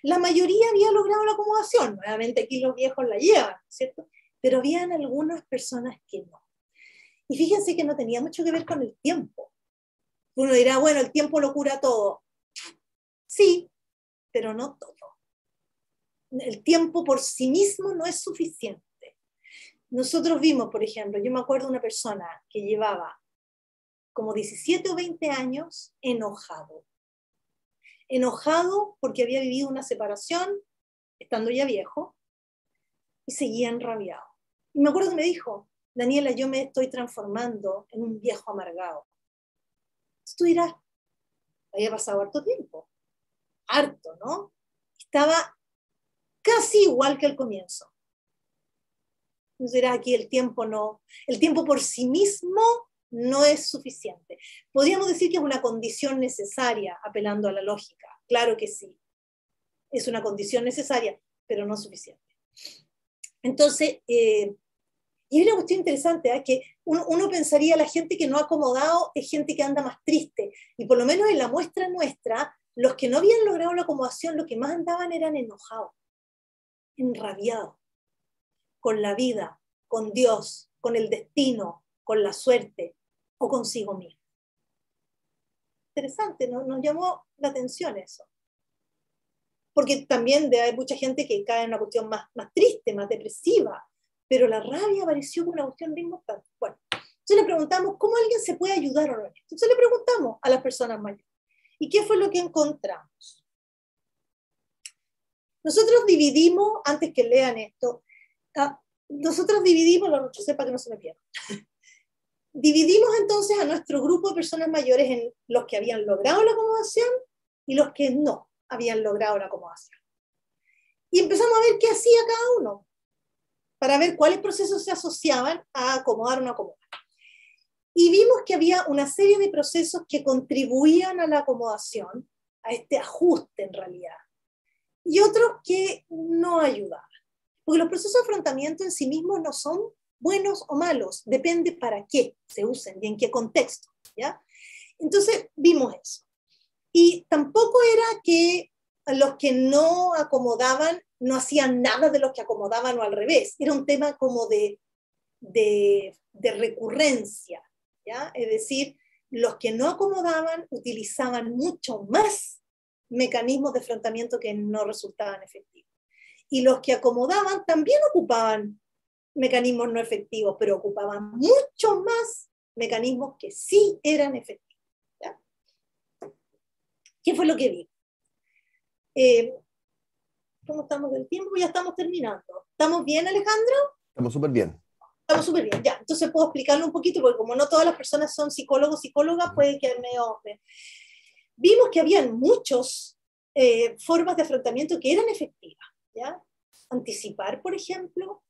La mayoría había logrado la acomodación, nuevamente aquí los viejos la llevan, ¿cierto? Pero habían algunas personas que no. Y fíjense que no tenía mucho que ver con el tiempo. Uno dirá, bueno, el tiempo lo cura todo. Sí, pero no todo. El tiempo por sí mismo no es suficiente. Nosotros vimos, por ejemplo, yo me acuerdo de una persona que llevaba como 17 o 20 años enojado. Enojado porque había vivido una separación, estando ya viejo, y seguía enrabiado. Y me acuerdo que me dijo, Daniela, yo me estoy transformando en un viejo amargado. Entonces tú dirás, había pasado harto tiempo. Harto, ¿no? Estaba casi igual que al comienzo. Entonces dirás, aquí el tiempo por sí mismo no es suficiente. Podríamos decir que es una condición necesaria, apelando a la lógica. Claro que sí. Es una condición necesaria, pero no suficiente. Entonces, y hay una cuestión interesante, ¿eh? Que uno pensaría la gente que no ha acomodado es gente que anda más triste. Y por lo menos en la muestra nuestra, los que no habían logrado la acomodación, los que más andaban eran enojados, enrabiados, con la vida, con Dios, con el destino, con la suerte o consigo mismo. Interesante, ¿no? Nos llamó la atención eso. Porque también hay mucha gente que cae en una cuestión más triste, más depresiva, pero la rabia apareció como una cuestión bien importante. Bueno, entonces le preguntamos cómo alguien se puede ayudar a esto. Entonces le preguntamos a las personas mayores. ¿Y qué fue lo que encontramos? Nosotros dividimos, antes que lean esto, nosotros dividimos, lo retroceder para que no se me pierda. Dividimos entonces a nuestro grupo de personas mayores en los que habían logrado la acomodación y los que no habían logrado la acomodación. Y empezamos a ver qué hacía cada uno, para ver cuáles procesos se asociaban a acomodar o no acomodar. Y vimos que había una serie de procesos que contribuían a la acomodación, a este ajuste en realidad, y otros que no ayudaban. Porque los procesos de afrontamiento en sí mismos no son buenos o malos, depende para qué se usen y en qué contexto, ¿ya? Entonces vimos eso. Y tampoco era que los que no acomodaban no hacían nada de los que acomodaban o al revés. Era un tema como de recurrencia, ¿ya? Es decir, los que no acomodaban utilizaban mucho más mecanismos de afrontamiento que no resultaban efectivos. Y los que acomodaban también ocupaban mecanismos no efectivos, pero ocupaban mucho más mecanismos que sí eran efectivos. ¿Ya? ¿Qué fue lo que vi? ¿Cómo estamos del tiempo? Ya estamos terminando. ¿Estamos bien, Alejandro? Estamos súper bien. Estamos súper bien, ya. Entonces puedo explicarlo un poquito, porque como no todas las personas son psicólogos, psicólogas, puede quedar medio... Vimos que habían muchas formas de afrontamiento que eran efectivas, ¿ya? Anticipar, por ejemplo.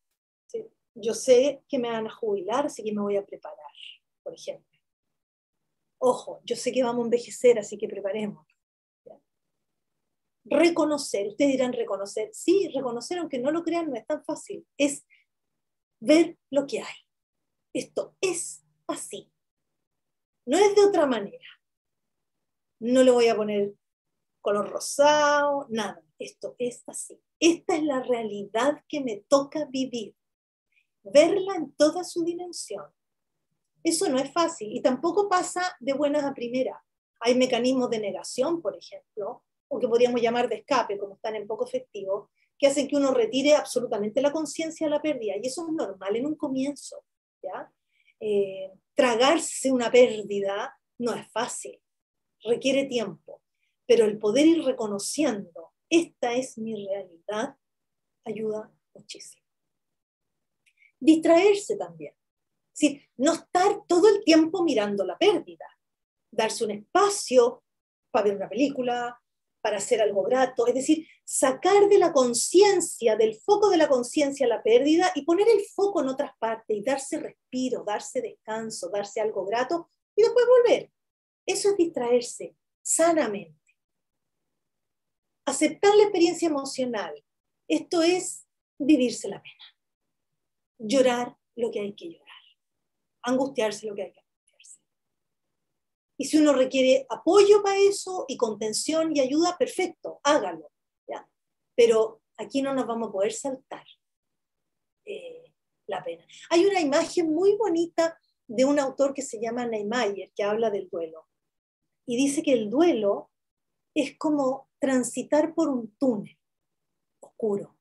¿Sí? Yo sé que me van a jubilar, así que me voy a preparar, por ejemplo. Ojo, yo sé que vamos a envejecer, así que preparemos. Reconocer, ustedes dirán reconocer. Sí, reconocer, aunque no lo crean, no es tan fácil. Es ver lo que hay. Esto es así. No es de otra manera. No le voy a poner color rosado, nada. Esto es así. Esta es la realidad que me toca vivir. Verla en toda su dimensión. Eso no es fácil y tampoco pasa de buenas a primeras. Hay mecanismos de negación, por ejemplo, o que podríamos llamar de escape, como están en poco efectivo, que hacen que uno retire absolutamente la conciencia de la pérdida, y eso es normal en un comienzo, ¿ya? Tragarse una pérdida no es fácil, requiere tiempo, pero el poder ir reconociendo, esta es mi realidad, ayuda muchísimo. Distraerse también, es decir, no estar todo el tiempo mirando la pérdida, darse un espacio para ver una película, para hacer algo grato, es decir, sacar de la conciencia, del foco de la conciencia la pérdida y poner el foco en otras partes y darse respiro, darse descanso, darse algo grato y después volver. Eso es distraerse sanamente. Aceptar la experiencia emocional, esto es vivirse la pena. Llorar lo que hay que llorar. Angustiarse lo que hay que angustiarse. Y si uno requiere apoyo para eso y contención y ayuda, perfecto, hágalo, ¿ya? Pero aquí no nos vamos a poder saltar la pena. Hay una imagen muy bonita de un autor que se llama Niemeyer, que habla del duelo. Y dice que el duelo es como transitar por un túnel oscuro.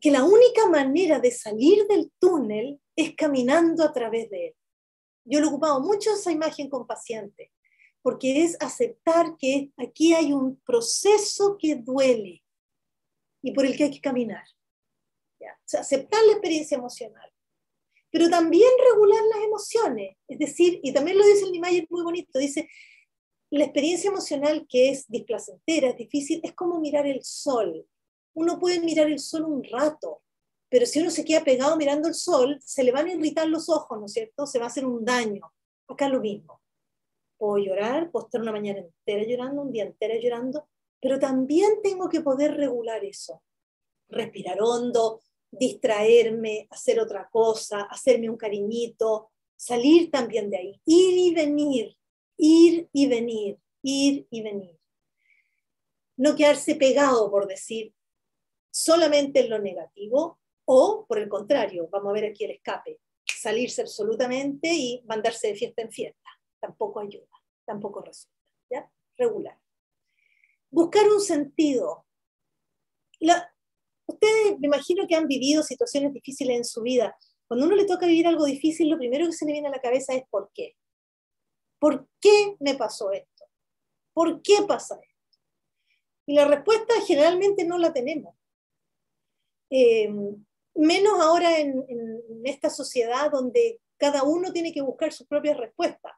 Que la única manera de salir del túnel es caminando a través de él. Yo lo he ocupado mucho esa imagen con pacientes, porque es aceptar que aquí hay un proceso que duele y por el que hay que caminar. ¿Ya? O sea, aceptar la experiencia emocional, pero también regular las emociones. Es decir, y también lo dice el Niemeyer muy bonito, dice, la experiencia emocional que es displacentera, es difícil, es como mirar el sol. Uno puede mirar el sol un rato, pero si uno se queda pegado mirando el sol, se le van a irritar los ojos, ¿no es cierto? Se va a hacer un daño. Acá es lo mismo. Puedo llorar, puedo estar una mañana entera llorando, un día entero llorando, pero también tengo que poder regular eso. Respirar hondo, distraerme, hacer otra cosa, hacerme un cariñito, salir también de ahí, ir y venir, ir y venir, ir y venir. No quedarse pegado, por decir, solamente en lo negativo, o por el contrario, vamos a ver aquí el escape, salirse absolutamente y mandarse de fiesta en fiesta. Tampoco ayuda, tampoco resulta, ¿ya? Regular. Buscar un sentido. Ustedes me imagino que han vivido situaciones difíciles en su vida. Cuando a uno le toca vivir algo difícil, lo primero que se le viene a la cabeza es ¿por qué? ¿Por qué me pasó esto? ¿Por qué pasa esto? Y la respuesta generalmente no la tenemos. Menos ahora en esta sociedad donde cada uno tiene que buscar sus propias respuestas.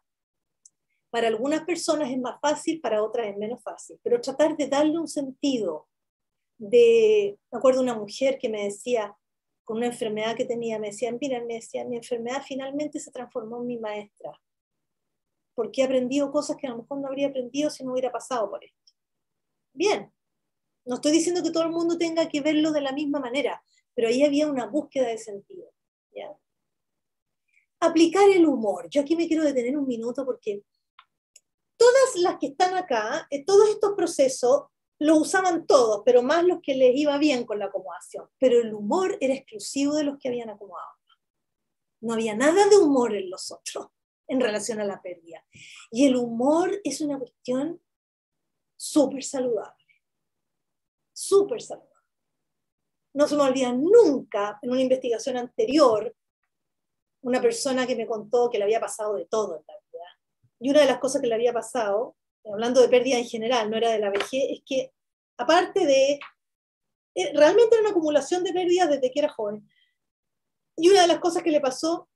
Para algunas personas es más fácil, para otras es menos fácil, pero tratar de darle un sentido. Me acuerdo de una mujer que me decía, con una enfermedad que tenía, me decía, mira, mi enfermedad finalmente se transformó en mi maestra, porque he aprendido cosas que a lo mejor no habría aprendido si no hubiera pasado por esto. Bien, no estoy diciendo que todo el mundo tenga que verlo de la misma manera, pero ahí había una búsqueda de sentido, ¿ya? Aplicar el humor. Yo aquí me quiero detener un minuto porque todas las que están acá, todos estos procesos lo usaban todos, pero más los que les iba bien con la acomodación. Pero el humor era exclusivo de los que habían acomodado. No había nada de humor en los otros en relación a la pérdida. Y el humor es una cuestión súper saludable. Súper saludable. No se me olvida nunca, en una investigación anterior, una persona que me contó que le había pasado de todo en la vida. Y una de las cosas que le había pasado, hablando de pérdida en general, no era de la vejez, es que aparte de realmente era una acumulación de pérdidas desde que era joven. Y una de las cosas que le pasó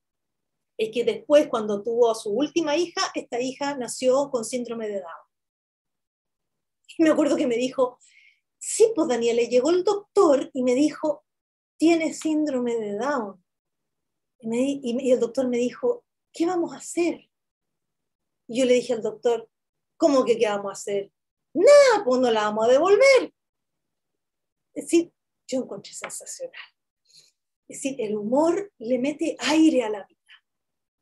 es que después, cuando tuvo a su última hija, esta hija nació con síndrome de Down. Y me acuerdo que me dijo, sí, pues Daniela, llegó el doctor y me dijo, tiene síndrome de Down. Y el doctor me dijo, ¿qué vamos a hacer? Y yo le dije al doctor, ¿cómo que qué vamos a hacer? Nada, pues no la vamos a devolver. Es decir, yo encontré sensacional. Es decir, el humor le mete aire a la vida.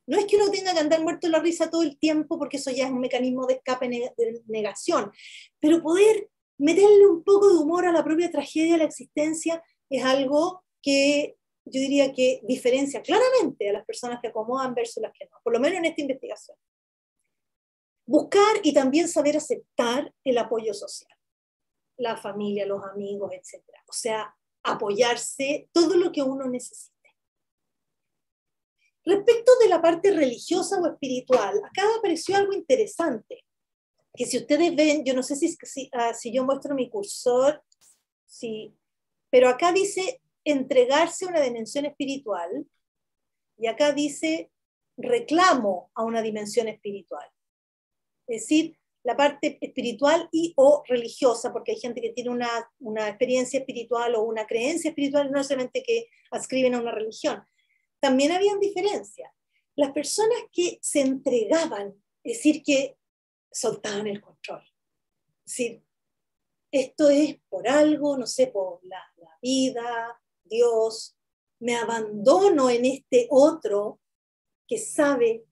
No es que uno tenga que andar muerto de la risa todo el tiempo, porque eso ya es un mecanismo de escape, de negación, pero poder meterle un poco de humor a la propia tragedia de la existencia es algo que yo diría que diferencia claramente a las personas que acomodan versus las que no, por lo menos en esta investigación. Buscar y también saber aceptar el apoyo social, la familia, los amigos, etc. O sea, apoyarse todo lo que uno necesite. Respecto de la parte religiosa o espiritual, acá apareció algo interesante, que si ustedes ven, yo no sé si yo muestro mi cursor, sí, pero acá dice entregarse a una dimensión espiritual, y acá dice reclamo a una dimensión espiritual. Es decir, la parte espiritual y o religiosa, porque hay gente que tiene una experiencia espiritual o una creencia espiritual, no solamente que adscriben a una religión. También habían diferencias. Las personas que se entregaban, es decir, que soltaban el control. Es decir, esto es por algo, no sé, por la vida, Dios, me abandono en este otro que sabe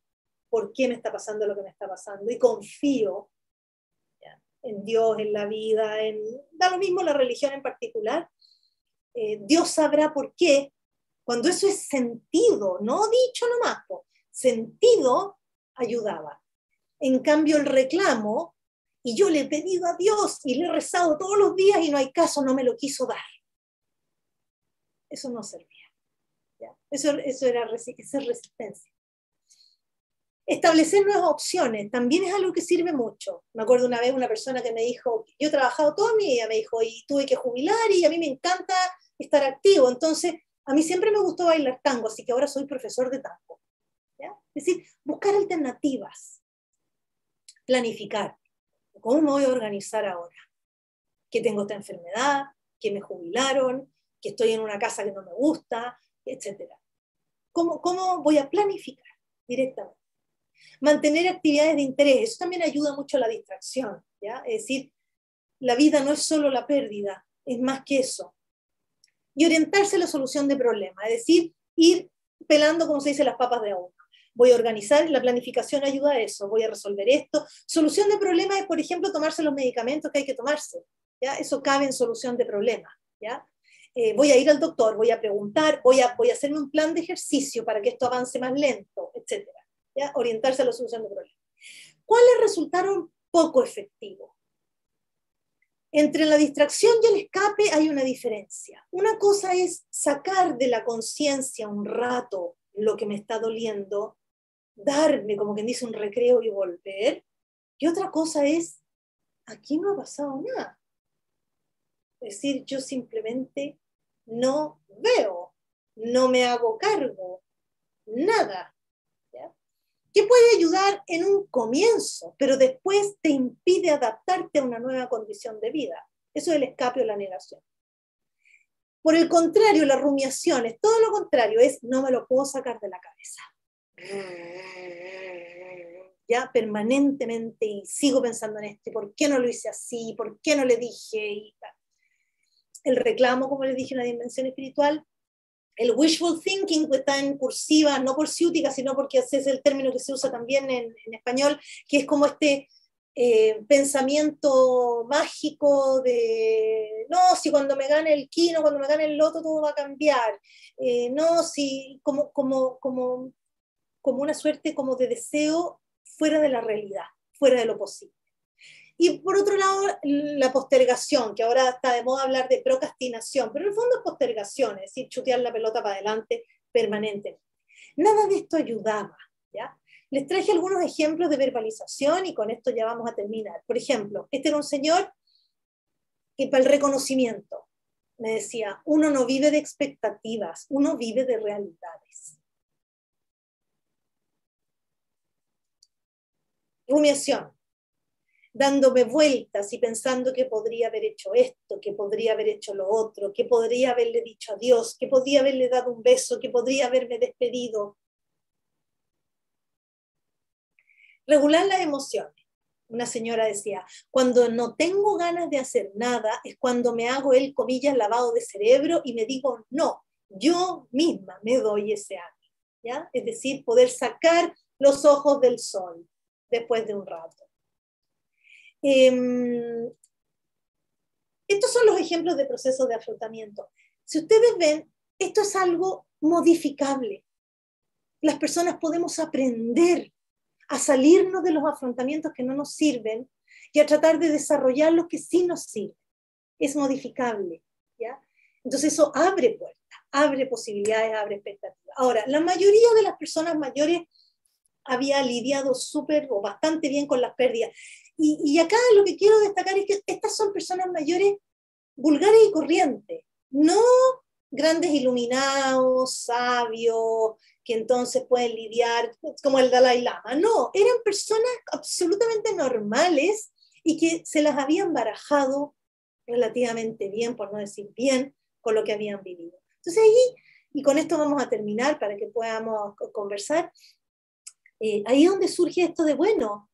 por qué me está pasando lo que me está pasando y confío en Dios, en la vida, da lo mismo la religión en particular. Dios sabrá por qué. Cuando eso es sentido, no dicho nomás, sentido, ayudaba. En cambio, el reclamo, y yo le he pedido a Dios y le he rezado todos los días y no hay caso, no me lo quiso dar. Eso no servía. ¿Ya? Eso era resistencia. Establecer nuevas opciones también es algo que sirve mucho. Me acuerdo una vez una persona que me dijo, yo he trabajado toda mi vida, me dijo, y tuve que jubilar y a mí me encanta estar activo. Entonces, a mí siempre me gustó bailar tango, así que ahora soy profesor de tango. ¿Ya? Es decir, buscar alternativas, planificar. ¿Cómo me voy a organizar ahora? Que tengo esta enfermedad, que me jubilaron, que estoy en una casa que no me gusta, etc. ¿Cómo voy a planificar directamente? Mantener actividades de interés, eso también ayuda mucho a la distracción, ¿ya? Es decir, la vida no es solo la pérdida, es más que eso. Y orientarse a la solución de problemas, es decir, ir pelando, como se dice, las papas de a uno. Voy a organizar, la planificación ayuda a eso, voy a resolver esto. Solución de problemas es, por ejemplo, tomarse los medicamentos que hay que tomarse, ¿ya? Eso cabe en solución de problemas, ¿ya? Voy a ir al doctor, voy a preguntar, voy a hacerme un plan de ejercicio para que esto avance más lento, etc. ¿Ya? Orientarse a la solución de problemas. ¿Cuáles resultaron poco efectivos? Entre la distracción y el escape hay una diferencia. Una cosa es sacar de la conciencia un rato lo que me está doliendo, darme, como quien dice, un recreo y volver. Y otra cosa es, aquí no ha pasado nada. Es decir, yo simplemente no veo, no me hago cargo, nada. ¿Ya? Que puede ayudar en un comienzo, pero después te impide adaptarte a una nueva condición de vida. Eso es el escape o la negación. Por el contrario, la rumiación es todo lo contrario, es no me lo puedo sacar de la cabeza. Ya permanentemente y sigo pensando en esto, ¿por qué no lo hice así? ¿Por qué no le dije? El reclamo, como les dije, en la dimensión espiritual. El wishful thinking, que está en cursiva, no por ciútica, sino porque ese es el término que se usa también en español, que es como este pensamiento mágico de, no, si cuando me gane el quino, cuando me gane el loto, todo va a cambiar. No, si como una suerte como de deseo fuera de la realidad, fuera de lo posible. Y por otro lado, la postergación, que ahora está de moda hablar de procrastinación, pero en el fondo es postergación, es decir, chutear la pelota para adelante permanentemente. Nada de esto ayudaba, ¿ya? Les traje algunos ejemplos de verbalización y con esto ya vamos a terminar. Por ejemplo, este era un señor que para el reconocimiento, me decía, uno no vive de expectativas, uno vive de realidades. Rumiación, dándome vueltas y pensando que podría haber hecho esto, que podría haber hecho lo otro, que podría haberle dicho adiós, que podría haberle dado un beso, que podría haberme despedido. Regular las emociones. Una señora decía, cuando no tengo ganas de hacer nada es cuando me hago el, comillas, lavado de cerebro y me digo, no, yo misma me doy ese ánimo, ¿ya? Es decir, poder sacar los ojos del sol después de un rato. Estos son los ejemplos de procesos de afrontamiento. Si ustedes ven, esto es algo modificable. Las personas podemos aprender a salirnos de los afrontamientos que no nos sirven y a tratar de desarrollar los que sí nos sirven. Es modificable, ¿ya? Entonces eso abre puertas, abre posibilidades, abre expectativas. Ahora, la mayoría de las personas mayores había lidiado súper o bastante bien con las pérdidas. Y acá lo que quiero destacar es que estas son personas mayores vulgares y corrientes, no grandes iluminados, sabios, que entonces pueden lidiar como el Dalai Lama. No, eran personas absolutamente normales y que se las habían barajado relativamente bien, por no decir bien, con lo que habían vivido. Entonces ahí, y con esto vamos a terminar para que podamos conversar, ahí es donde surge esto de, bueno,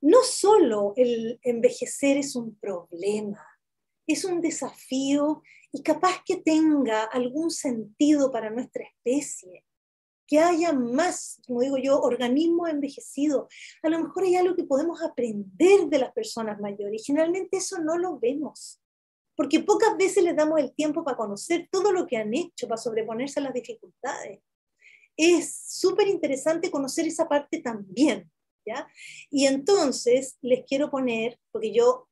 no solo el envejecer es un problema, es un desafío y capaz que tenga algún sentido para nuestra especie, que haya más, como digo yo, organismos envejecidos. A lo mejor hay algo que podemos aprender de las personas mayores y generalmente eso no lo vemos, porque pocas veces les damos el tiempo para conocer todo lo que han hecho, para sobreponerse a las dificultades. Es súper interesante conocer esa parte también, ¿ya? Y entonces les quiero poner, porque yo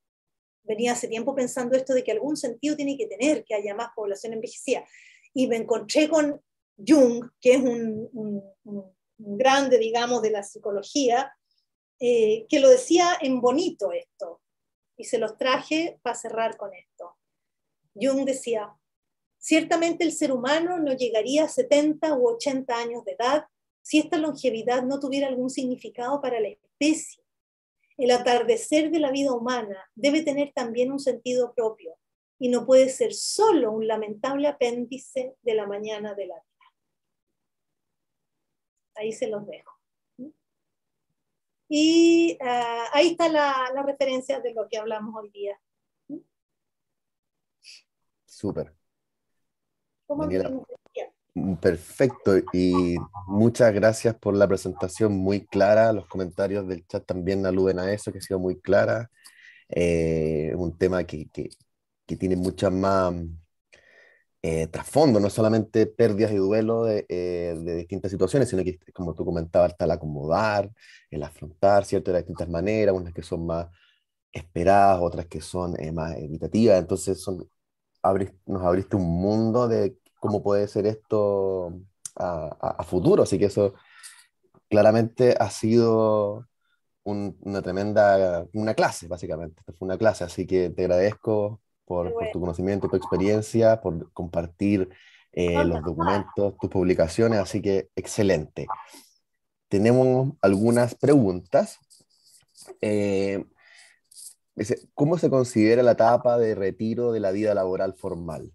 venía hace tiempo pensando esto de que algún sentido tiene que tener que haya más población envejecida, y me encontré con Jung, que es un grande, digamos, de la psicología, que lo decía en bonito esto, y se los traje para cerrar con esto. Jung decía, ciertamente el ser humano no llegaría a 70 u 80 años de edad si esta longevidad no tuviera algún significado para la especie. El atardecer de la vida humana debe tener también un sentido propio y no puede ser solo un lamentable apéndice de la mañana de la vida. Ahí se los dejo. Y ahí está la referencia de lo que hablamos hoy día. Súper. ¿Cómo Daniela, anduvimos? perfecto. Y muchas gracias por la presentación muy clara. Los comentarios del chat también aluden a eso, que ha sido muy clara. Un tema que tiene mucha más trasfondo, no solamente pérdidas y duelo de distintas situaciones, sino que, como tú comentabas, está el acomodar, el afrontar, ¿cierto? De las distintas maneras, unas que son más esperadas, otras que son más evitativas. Entonces, nos abriste un mundo de cómo puede ser esto a futuro. Así que eso claramente ha sido una tremenda, una clase, básicamente. Esto fue una clase, así que te agradezco por tu conocimiento, tu experiencia, por compartir los documentos, tus publicaciones, así que excelente. Tenemos algunas preguntas. Eh, ¿Cómo se considera la etapa de retiro de la vida laboral formal?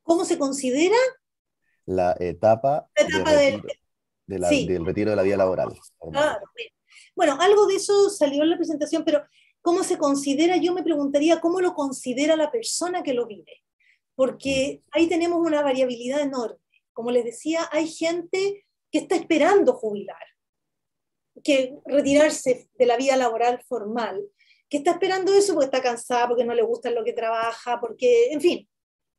¿Cómo se considera? La etapa La de etapa del... retiro, Sí, del retiro de la vida laboral formal. claro. Bueno, algo de eso salió en la presentación, pero ¿cómo se considera? Yo me preguntaría cómo lo considera la persona que lo vive, Mm. porque ahí tenemos una variabilidad enorme. Como les decía, hay gente que está esperando jubilar, que retirarse de la vida laboral formal, que está esperando eso porque está cansada, porque no le gusta lo que trabaja, porque, en fin,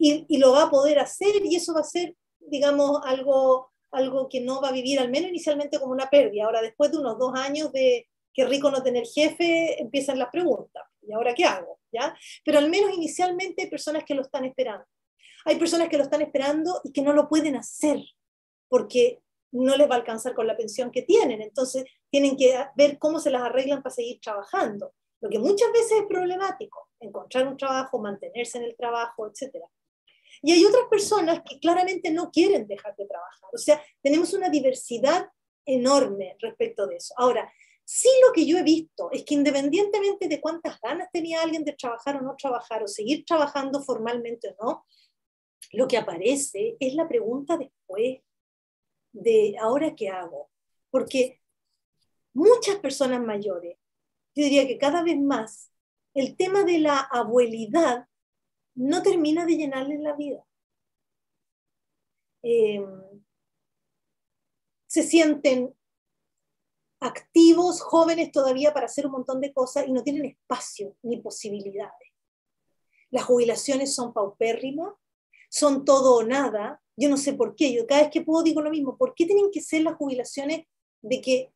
y lo va a poder hacer y eso va a ser, digamos, algo que no va a vivir, al menos inicialmente, como una pérdida. Ahora, después de unos 2 años de qué rico no tener jefe, empiezan las preguntas. ¿Y ahora qué hago? ¿Ya? Pero al menos inicialmente hay personas que lo están esperando. Hay personas que lo están esperando y que no lo pueden hacer porque no les va a alcanzar con la pensión que tienen. Entonces tienen que ver cómo se las arreglan para seguir trabajando. lo que muchas veces es problemático, encontrar un trabajo, mantenerse en el trabajo, etc. Y hay otras personas que claramente no quieren dejar de trabajar. O sea, tenemos una diversidad enorme respecto de eso. Ahora, sí, lo que yo he visto es que independientemente de cuántas ganas tenía alguien de trabajar o no trabajar, o seguir trabajando formalmente o no, lo que aparece es la pregunta después de ¿ahora qué hago? Porque muchas personas mayores, yo diría que cada vez más, el tema de la abuelidad no termina de llenarles la vida. Eh, Se sienten activos, jóvenes todavía para hacer un montón de cosas y no tienen espacio ni posibilidades. Las jubilaciones son paupérrimas, son todo o nada. Yo no sé por qué, yo cada vez que puedo digo lo mismo, ¿por qué tienen que ser las jubilaciones de que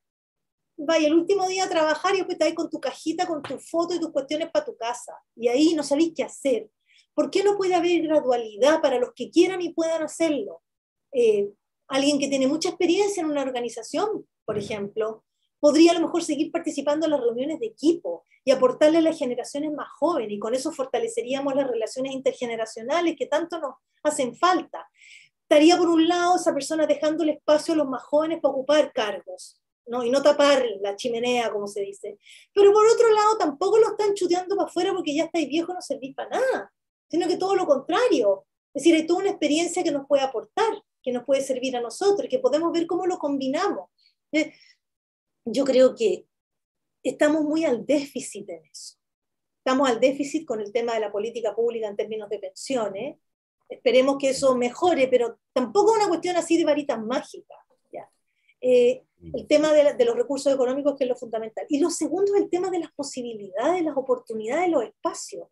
vaya el último día a trabajar y después te vas con tu cajita, con tu foto y tus cuestiones para tu casa? Y ahí no sabéis qué hacer. ¿Por qué no puede haber gradualidad para los que quieran y puedan hacerlo? Alguien que tiene mucha experiencia en una organización, por ejemplo, podría a lo mejor seguir participando en las reuniones de equipo y aportarle a las generaciones más jóvenes, y con eso fortaleceríamos las relaciones intergeneracionales que tanto nos hacen falta. Estaría por un lado esa persona dejando el espacio a los más jóvenes para ocupar cargos, ¿no? Y no tapar la chimenea, como se dice. Pero por otro lado, tampoco lo están chuteando para afuera porque ya estáis viejos, no servís para nada, sino que todo lo contrario. Es decir, hay toda una experiencia que nos puede aportar, que nos puede servir a nosotros, que podemos ver cómo lo combinamos. Yo creo que estamos muy al déficit en eso. Estamos al déficit con el tema de la política pública en términos de pensiones. Esperemos que eso mejore, pero tampoco es una cuestión así de varitas mágicas. ¿Ya? El tema de los recursos económicos, que es lo fundamental. Y lo segundo es el tema de las posibilidades, las oportunidades, los espacios.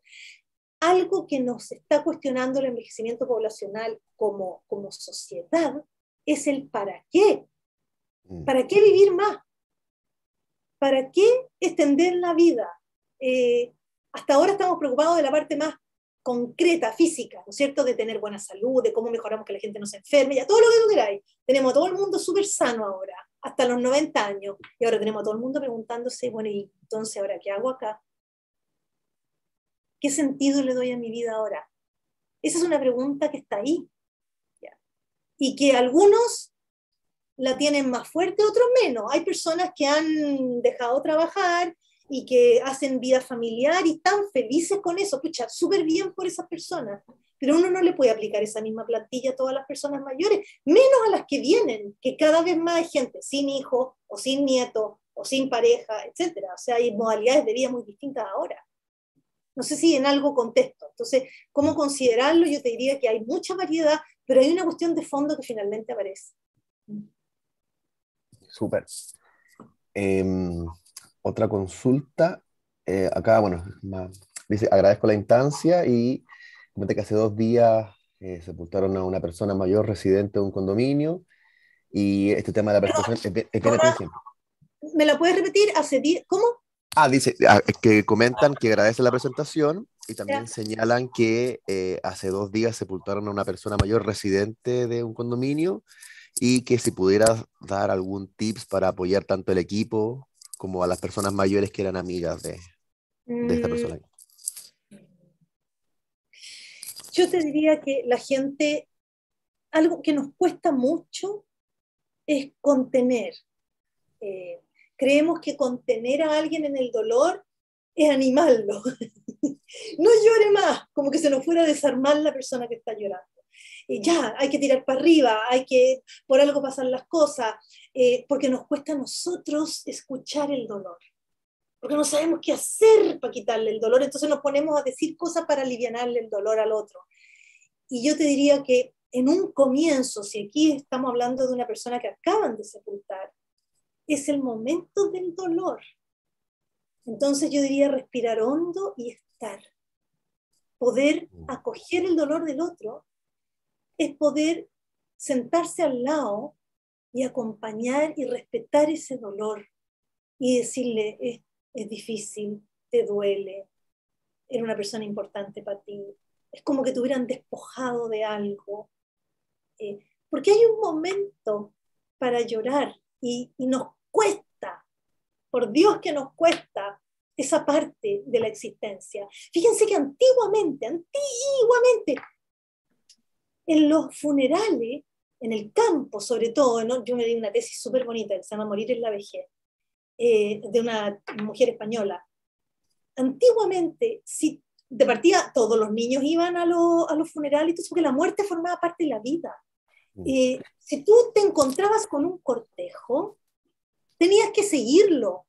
Algo que nos está cuestionando el envejecimiento poblacional como sociedad es el para qué. ¿Para qué vivir más? ¿Para qué extender la vida? Hasta ahora estamos preocupados de la parte más concreta, física, ¿no es cierto? De tener buena salud, de cómo mejoramos que la gente no se enferme, ya todo lo que tú queráis. Tenemos a todo el mundo súper sano ahora, hasta los 90 años, y ahora tenemos a todo el mundo preguntándose, bueno, ¿y entonces ahora qué hago acá? ¿Qué sentido le doy a mi vida ahora? Esa es una pregunta que está ahí, ¿ya? Y que algunos la tienen más fuerte, otros menos. Hay personas que han dejado trabajar y que hacen vida familiar y están felices con eso. Pucha, súper bien por esas personas. Pero uno no le puede aplicar esa misma plantilla a todas las personas mayores, menos a las que vienen, que cada vez más hay gente sin hijos, o sin nietos, o sin pareja, etc. O sea, hay modalidades de vida muy distintas ahora. No sé si en algo contesto. Entonces, ¿cómo considerarlo? Yo te diría que hay mucha variedad, pero hay una cuestión de fondo que finalmente aparece. Súper. Otra consulta. Acá, bueno, dice, agradezco la instancia y comenté que hace 2 días sepultaron a una persona mayor residente de un condominio y este tema de la Perdón, presentación es bien ahora, atención. ¿me la puedes repetir? ¿Cómo? Dice que comentan que agradecen la presentación y también señalan que hace 2 días sepultaron a una persona mayor residente de un condominio y que si pudieras dar algún tips para apoyar tanto el equipo como a las personas mayores que eran amigas de esta Mm, persona. yo te diría que la gente, algo que nos cuesta mucho es contener. Eh, Creemos que contener a alguien en el dolor es animarlo. No llore más, como que se nos fuera a desarmar la persona que está llorando. Ya, hay que tirar para arriba, hay que, por algo pasan las cosas, porque nos cuesta a nosotros escuchar el dolor, porque no sabemos qué hacer para quitarle el dolor, entonces nos ponemos a decir cosas para aliviarle el dolor al otro. Y yo te diría que en un comienzo, si aquí estamos hablando de una persona que acaban de sepultar, es el momento del dolor. Entonces yo diría respirar hondo y estar. Poder acoger el dolor del otro es poder sentarse al lado y acompañar y respetar ese dolor y decirle, es difícil, te duele, era una persona importante para ti. Es como que te hubieran despojado de algo. Porque hay un momento para llorar y nos cuesta, por Dios que nos cuesta esa parte de la existencia. Fíjense que antiguamente, en los funerales, en el campo sobre todo, ¿no? Yo me di una tesis súper bonita que se llama Morir en la vejez, de una mujer española. Antiguamente, si de partida todos los niños iban a los funerales, porque la muerte formaba parte de la vida. Si tú te encontrabas con un cortejo, tenías que seguirlo.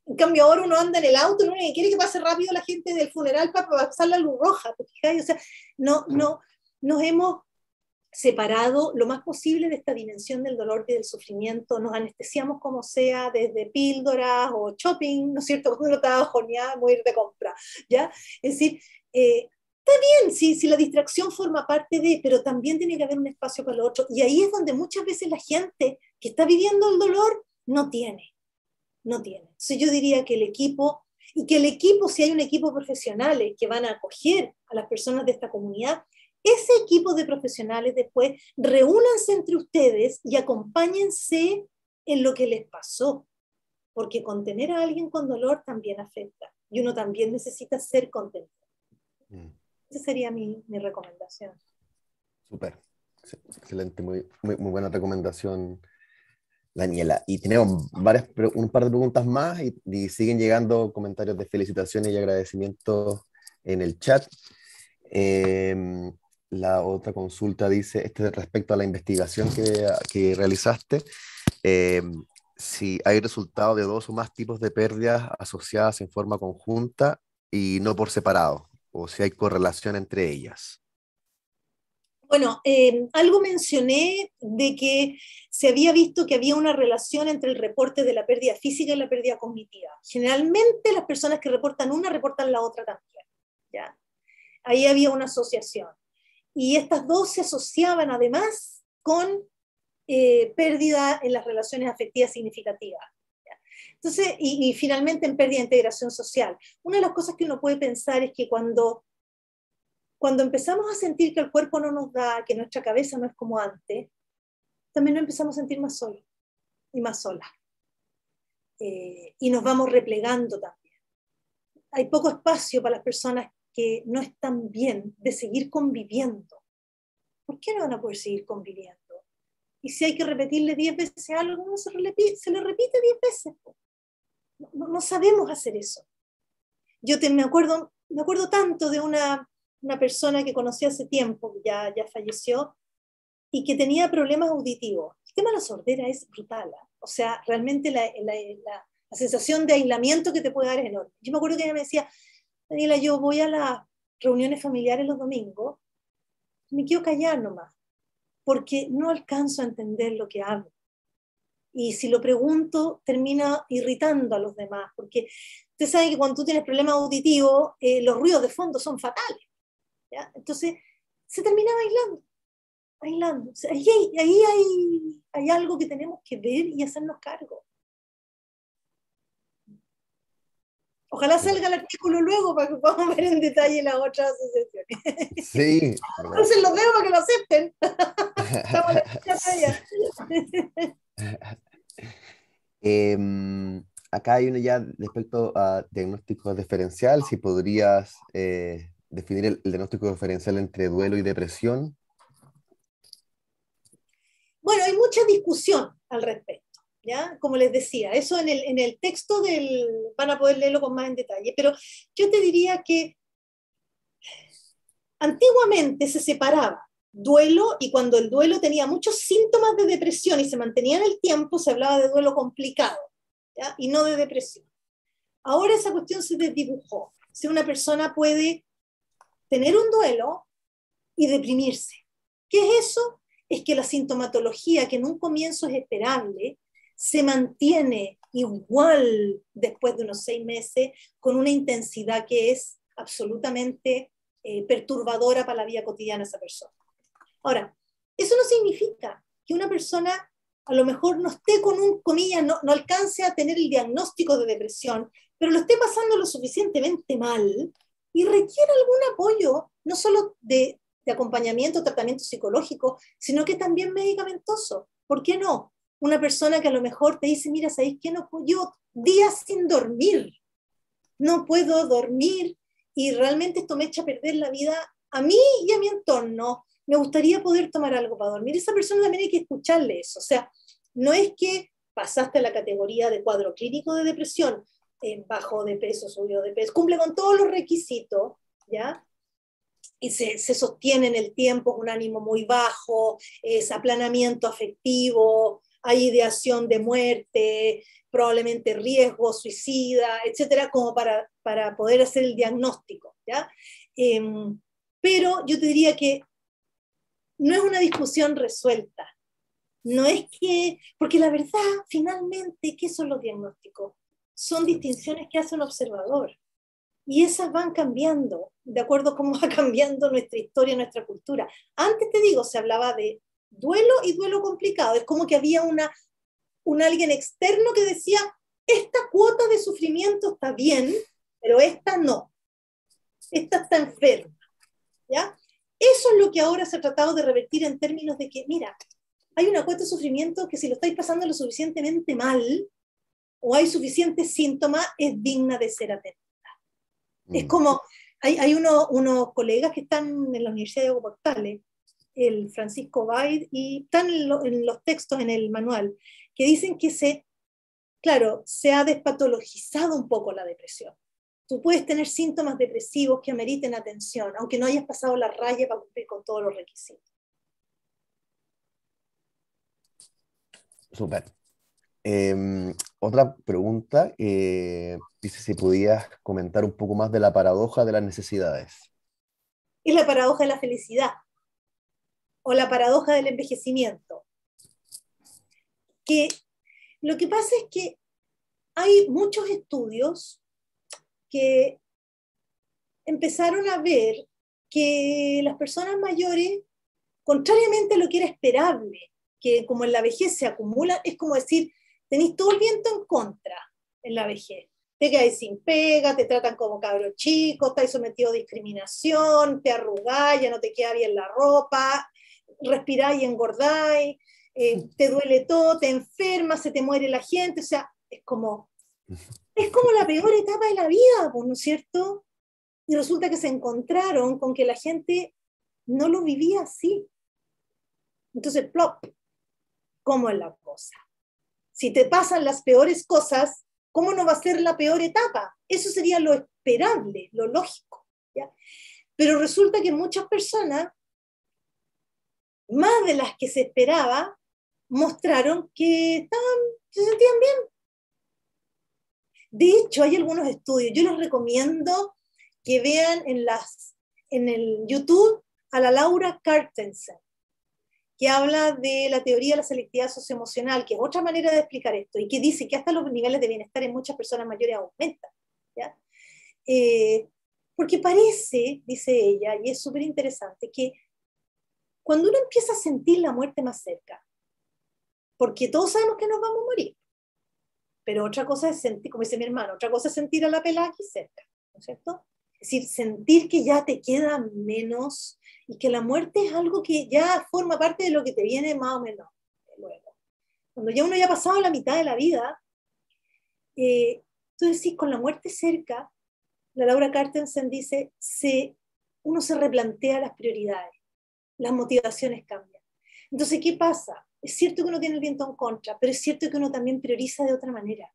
En cambio, ahora uno anda en el auto, lo único que quiere es que pase rápido la gente del funeral para pasar la luz roja. O sea, no nos hemos separado lo más posible de esta dimensión del dolor y del sufrimiento, nos anestesiamos como sea, desde píldoras o shopping, ¿no es cierto? Cuando uno está bajoneado, voy a ir de compra, ¿ya? Es decir, está bien si la distracción forma parte de, pero también tiene que haber un espacio para lo otro, y ahí es donde muchas veces la gente que está viviendo el dolor no tiene. Entonces yo diría que el equipo, si hay un equipo de profesionales que van a acoger a las personas de esta comunidad, ese equipo de profesionales después reúnanse entre ustedes y acompáñense en lo que les pasó, porque contener a alguien con dolor también afecta y uno también necesita ser contenido. Esa sería mi recomendación. Súper, excelente, muy buena recomendación, Daniela. Y tenemos un par de preguntas más y siguen llegando comentarios de felicitaciones y agradecimientos en el chat. La otra consulta dice, respecto a la investigación que realizaste, si hay resultado de 2 o más tipos de pérdidas asociadas en forma conjunta y no por separado, o si hay correlación entre ellas. Bueno, algo mencioné de que se había visto que había una relación entre el reporte de la pérdida física y la pérdida cognitiva. Generalmente las personas que reportan una reportan la otra también, ¿ya? Ahí había una asociación. Y estas dos se asociaban además con pérdida en las relaciones afectivas significativas. ¿Ya? Entonces, y finalmente en pérdida de integración social. Una de las cosas que uno puede pensar es que cuando empezamos a sentir que el cuerpo no nos da, que nuestra cabeza no es como antes, también nos empezamos a sentir más solos y más solas. Y nos vamos replegando también. Hay poco espacio para las personas que no están bien de seguir conviviendo. ¿Por qué no van a poder seguir conviviendo? Y si hay que repetirle 10 veces algo, uno se le repite 10 veces. No sabemos hacer eso. Yo me acuerdo tanto de una persona que conocí hace tiempo, que ya falleció, y que tenía problemas auditivos. El tema de la sordera es brutal. O sea, realmente la sensación de aislamiento que te puede dar es enorme. Yo me acuerdo que ella me decía, Daniela, yo voy a las reuniones familiares los domingos, me quedo callada nomás, porque no alcanzo a entender lo que hablo. Y si lo pregunto, termina irritando a los demás, porque ustedes saben que cuando tú tienes problemas auditivos, los ruidos de fondo son fatales, ¿ya? Entonces, se terminaba aislando. O sea, ahí hay algo que tenemos que ver y hacernos cargo. Ojalá salga el artículo luego para que podamos ver en detalle las otras asociaciones. Sí. Entonces los dejo para que lo acepten. Estamos acá hay una ya respecto a diagnóstico diferencial, si podrías definir el diagnóstico diferencial entre duelo y depresión. Bueno, hay mucha discusión al respecto, ¿ya? Como les decía, eso en el texto van a poder leerlo con más en detalle, pero yo te diría que antiguamente se separaba duelo, y cuando el duelo tenía muchos síntomas de depresión y se mantenía en el tiempo, se hablaba de duelo complicado, ¿ya? Y no de depresión. Ahora esa cuestión se desdibujó. Si una persona puede tener un duelo y deprimirse. ¿Qué es eso? Es que la sintomatología, que en un comienzo es esperable, se mantiene igual después de unos 6 meses, con una intensidad que es absolutamente perturbadora para la vida cotidiana de esa persona. Ahora, eso no significa que una persona a lo mejor no esté con comillas, no alcance a tener el diagnóstico de depresión, pero lo esté pasando lo suficientemente mal y requiere algún apoyo, no solo de acompañamiento, tratamiento psicológico, sino que también medicamentoso. ¿Por qué no? Una persona que a lo mejor te dice, mira, ¿sabéis qué? No, yo días sin dormir, no puedo dormir y realmente esto me echa a perder la vida a mí y a mi entorno. Me gustaría poder tomar algo para dormir. Esa persona también hay que escucharle eso. O sea, no es que pasaste a la categoría de cuadro clínico de depresión, bajó de peso, subió de peso, cumple con todos los requisitos, ¿ya? Y se sostiene en el tiempo, un ánimo muy bajo, es aplanamiento afectivo, hay ideación de muerte, probablemente riesgo, suicida, etcétera, como para poder hacer el diagnóstico, ¿ya? Pero yo te diría que no es una discusión resuelta, no es que, porque la verdad, finalmente, ¿qué son los diagnósticos? Son distinciones que hace un observador. Y esas van cambiando, de acuerdo a cómo va cambiando nuestra historia, nuestra cultura. Antes, te digo, se hablaba de duelo y duelo complicado. Es como que había un alguien externo que decía, esta cuota de sufrimiento está bien, pero esta no. Esta está enferma. ¿Ya? Eso es lo que ahora se ha tratado de revertir en términos de que, mira, hay una cuota de sufrimiento que si lo estáis pasando lo suficientemente mal o hay suficientes síntomas, es digna de ser atendida. Es como, hay unos colegas que están en la Universidad de Diego Portales, el Francisco Baid, y están en los textos, en el manual, que dicen que claro, se ha despatologizado un poco la depresión. Tú puedes tener síntomas depresivos que ameriten atención, aunque no hayas pasado la raya para cumplir con todos los requisitos. Súper. Otra pregunta, dice si podías comentar un poco más de la paradoja de las necesidades. Es la paradoja de la felicidad o la paradoja del envejecimiento. Que lo que pasa es que hay muchos estudios que empezaron a ver que las personas mayores, contrariamente a lo que era esperable, que como en la vejez se acumula, es como decir, tenéis todo el viento en contra en la vejez. Te quedáis sin pega, te tratan como cabro chico, estáis sometido a discriminación, te arrugáis, ya no te queda bien la ropa, respiráis y engordáis, te duele todo, te enfermas, se te muere la gente, o sea, es como la peor etapa de la vida, ¿no es cierto? Y resulta que se encontraron con que la gente no lo vivía así. Entonces, plop, ¿cómo es la cosa? Si te pasan las peores cosas, ¿cómo no va a ser la peor etapa? Eso sería lo esperable, lo lógico, ¿ya? Pero resulta que muchas personas, más de las que se esperaba, mostraron que se sentían bien. De hecho, hay algunos estudios, yo les recomiendo que vean en el YouTube a la Laura Carstensen, que habla de la teoría de la selectividad socioemocional, que es otra manera de explicar esto, y que dice que hasta los niveles de bienestar en muchas personas mayores aumentan, ¿ya? Porque parece, dice ella, y es súper interesante, que cuando uno empieza a sentir la muerte más cerca, porque todos sabemos que nos vamos a morir, pero otra cosa es sentir, como dice mi hermano, otra cosa es sentir a la pelada aquí cerca, ¿no es cierto? Es decir, sentir que ya te queda menos y que la muerte es algo que ya forma parte de lo que te viene más o menos luego. Cuando ya uno ya ha pasado la mitad de la vida, tú decís, con la muerte cerca, la Laura Carstensen dice, uno se replantea las prioridades, las motivaciones cambian. Entonces, ¿qué pasa? Es cierto que uno tiene el viento en contra, pero es cierto que uno también prioriza de otra manera.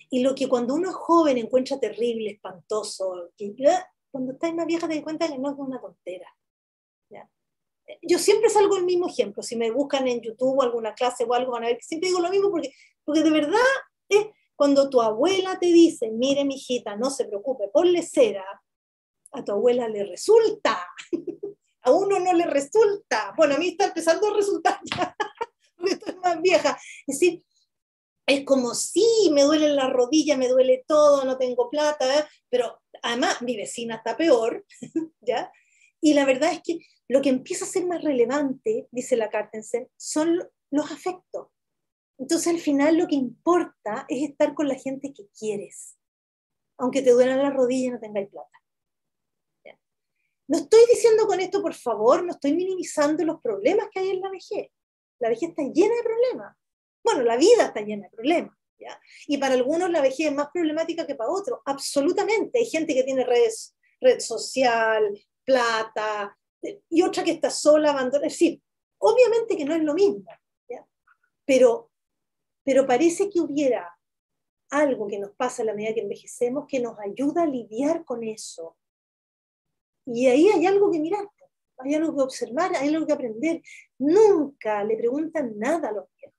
Y lo que cuando uno es joven encuentra terrible, espantoso, cuando estás más vieja te das cuenta que no es una tontera. ¿Ya? Yo siempre salgo el mismo ejemplo. Si me buscan en YouTube o alguna clase o algo, van a ver que siempre digo lo mismo porque de verdad es cuando tu abuela te dice, mire, mijita, no se preocupe, ponle cera, a tu abuela le resulta. A uno no le resulta. Bueno, a mí está empezando a resultar ya, porque estoy más vieja. Es decir, es como, sí, me duele la rodilla, me duele todo, no tengo plata, pero además mi vecina está peor, ¿ya? Y la verdad es que lo que empieza a ser más relevante, dice la Carstensen, son los afectos. Entonces al final lo que importa es estar con la gente que quieres, aunque te duelan las rodillas y no tengáis plata. ¿Ya? No estoy diciendo con esto, por favor, no estoy minimizando los problemas que hay en la vejez. La vejez está llena de problemas. Bueno, la vida está llena de problemas, ¿ya? Y para algunos la vejez es más problemática que para otros, absolutamente. Hay gente que tiene red social, plata, y otra que está sola, abandonada. Es decir, obviamente que no es lo mismo, ¿ya? Pero, pero parece que hubiera algo que nos pasa a la medida que envejecemos que nos ayuda a lidiar con eso. Y ahí hay algo que mirar, hay algo que observar, hay algo que aprender. Nunca le preguntan nada a los viejos.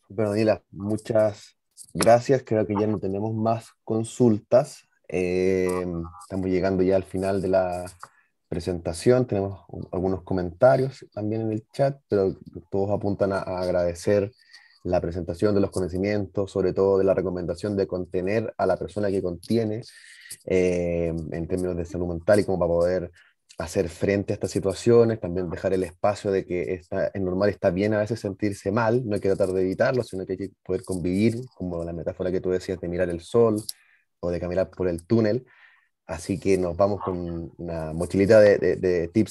Bueno, Dila, muchas gracias. Creo que ya no tenemos más consultas. Estamos llegando ya al final de la presentación. Tenemos algunos comentarios también en el chat, pero todos apuntan a agradecer la presentación de los conocimientos, sobre todo de la recomendación de contener a la persona que contiene en términos de salud mental y como para poder hacer frente a estas situaciones, también dejar el espacio de que es normal, está bien a veces sentirse mal, no hay que tratar de evitarlo, sino que hay que poder convivir, como la metáfora que tú decías de mirar el sol o de caminar por el túnel. Así que nos vamos con una mochilita de tips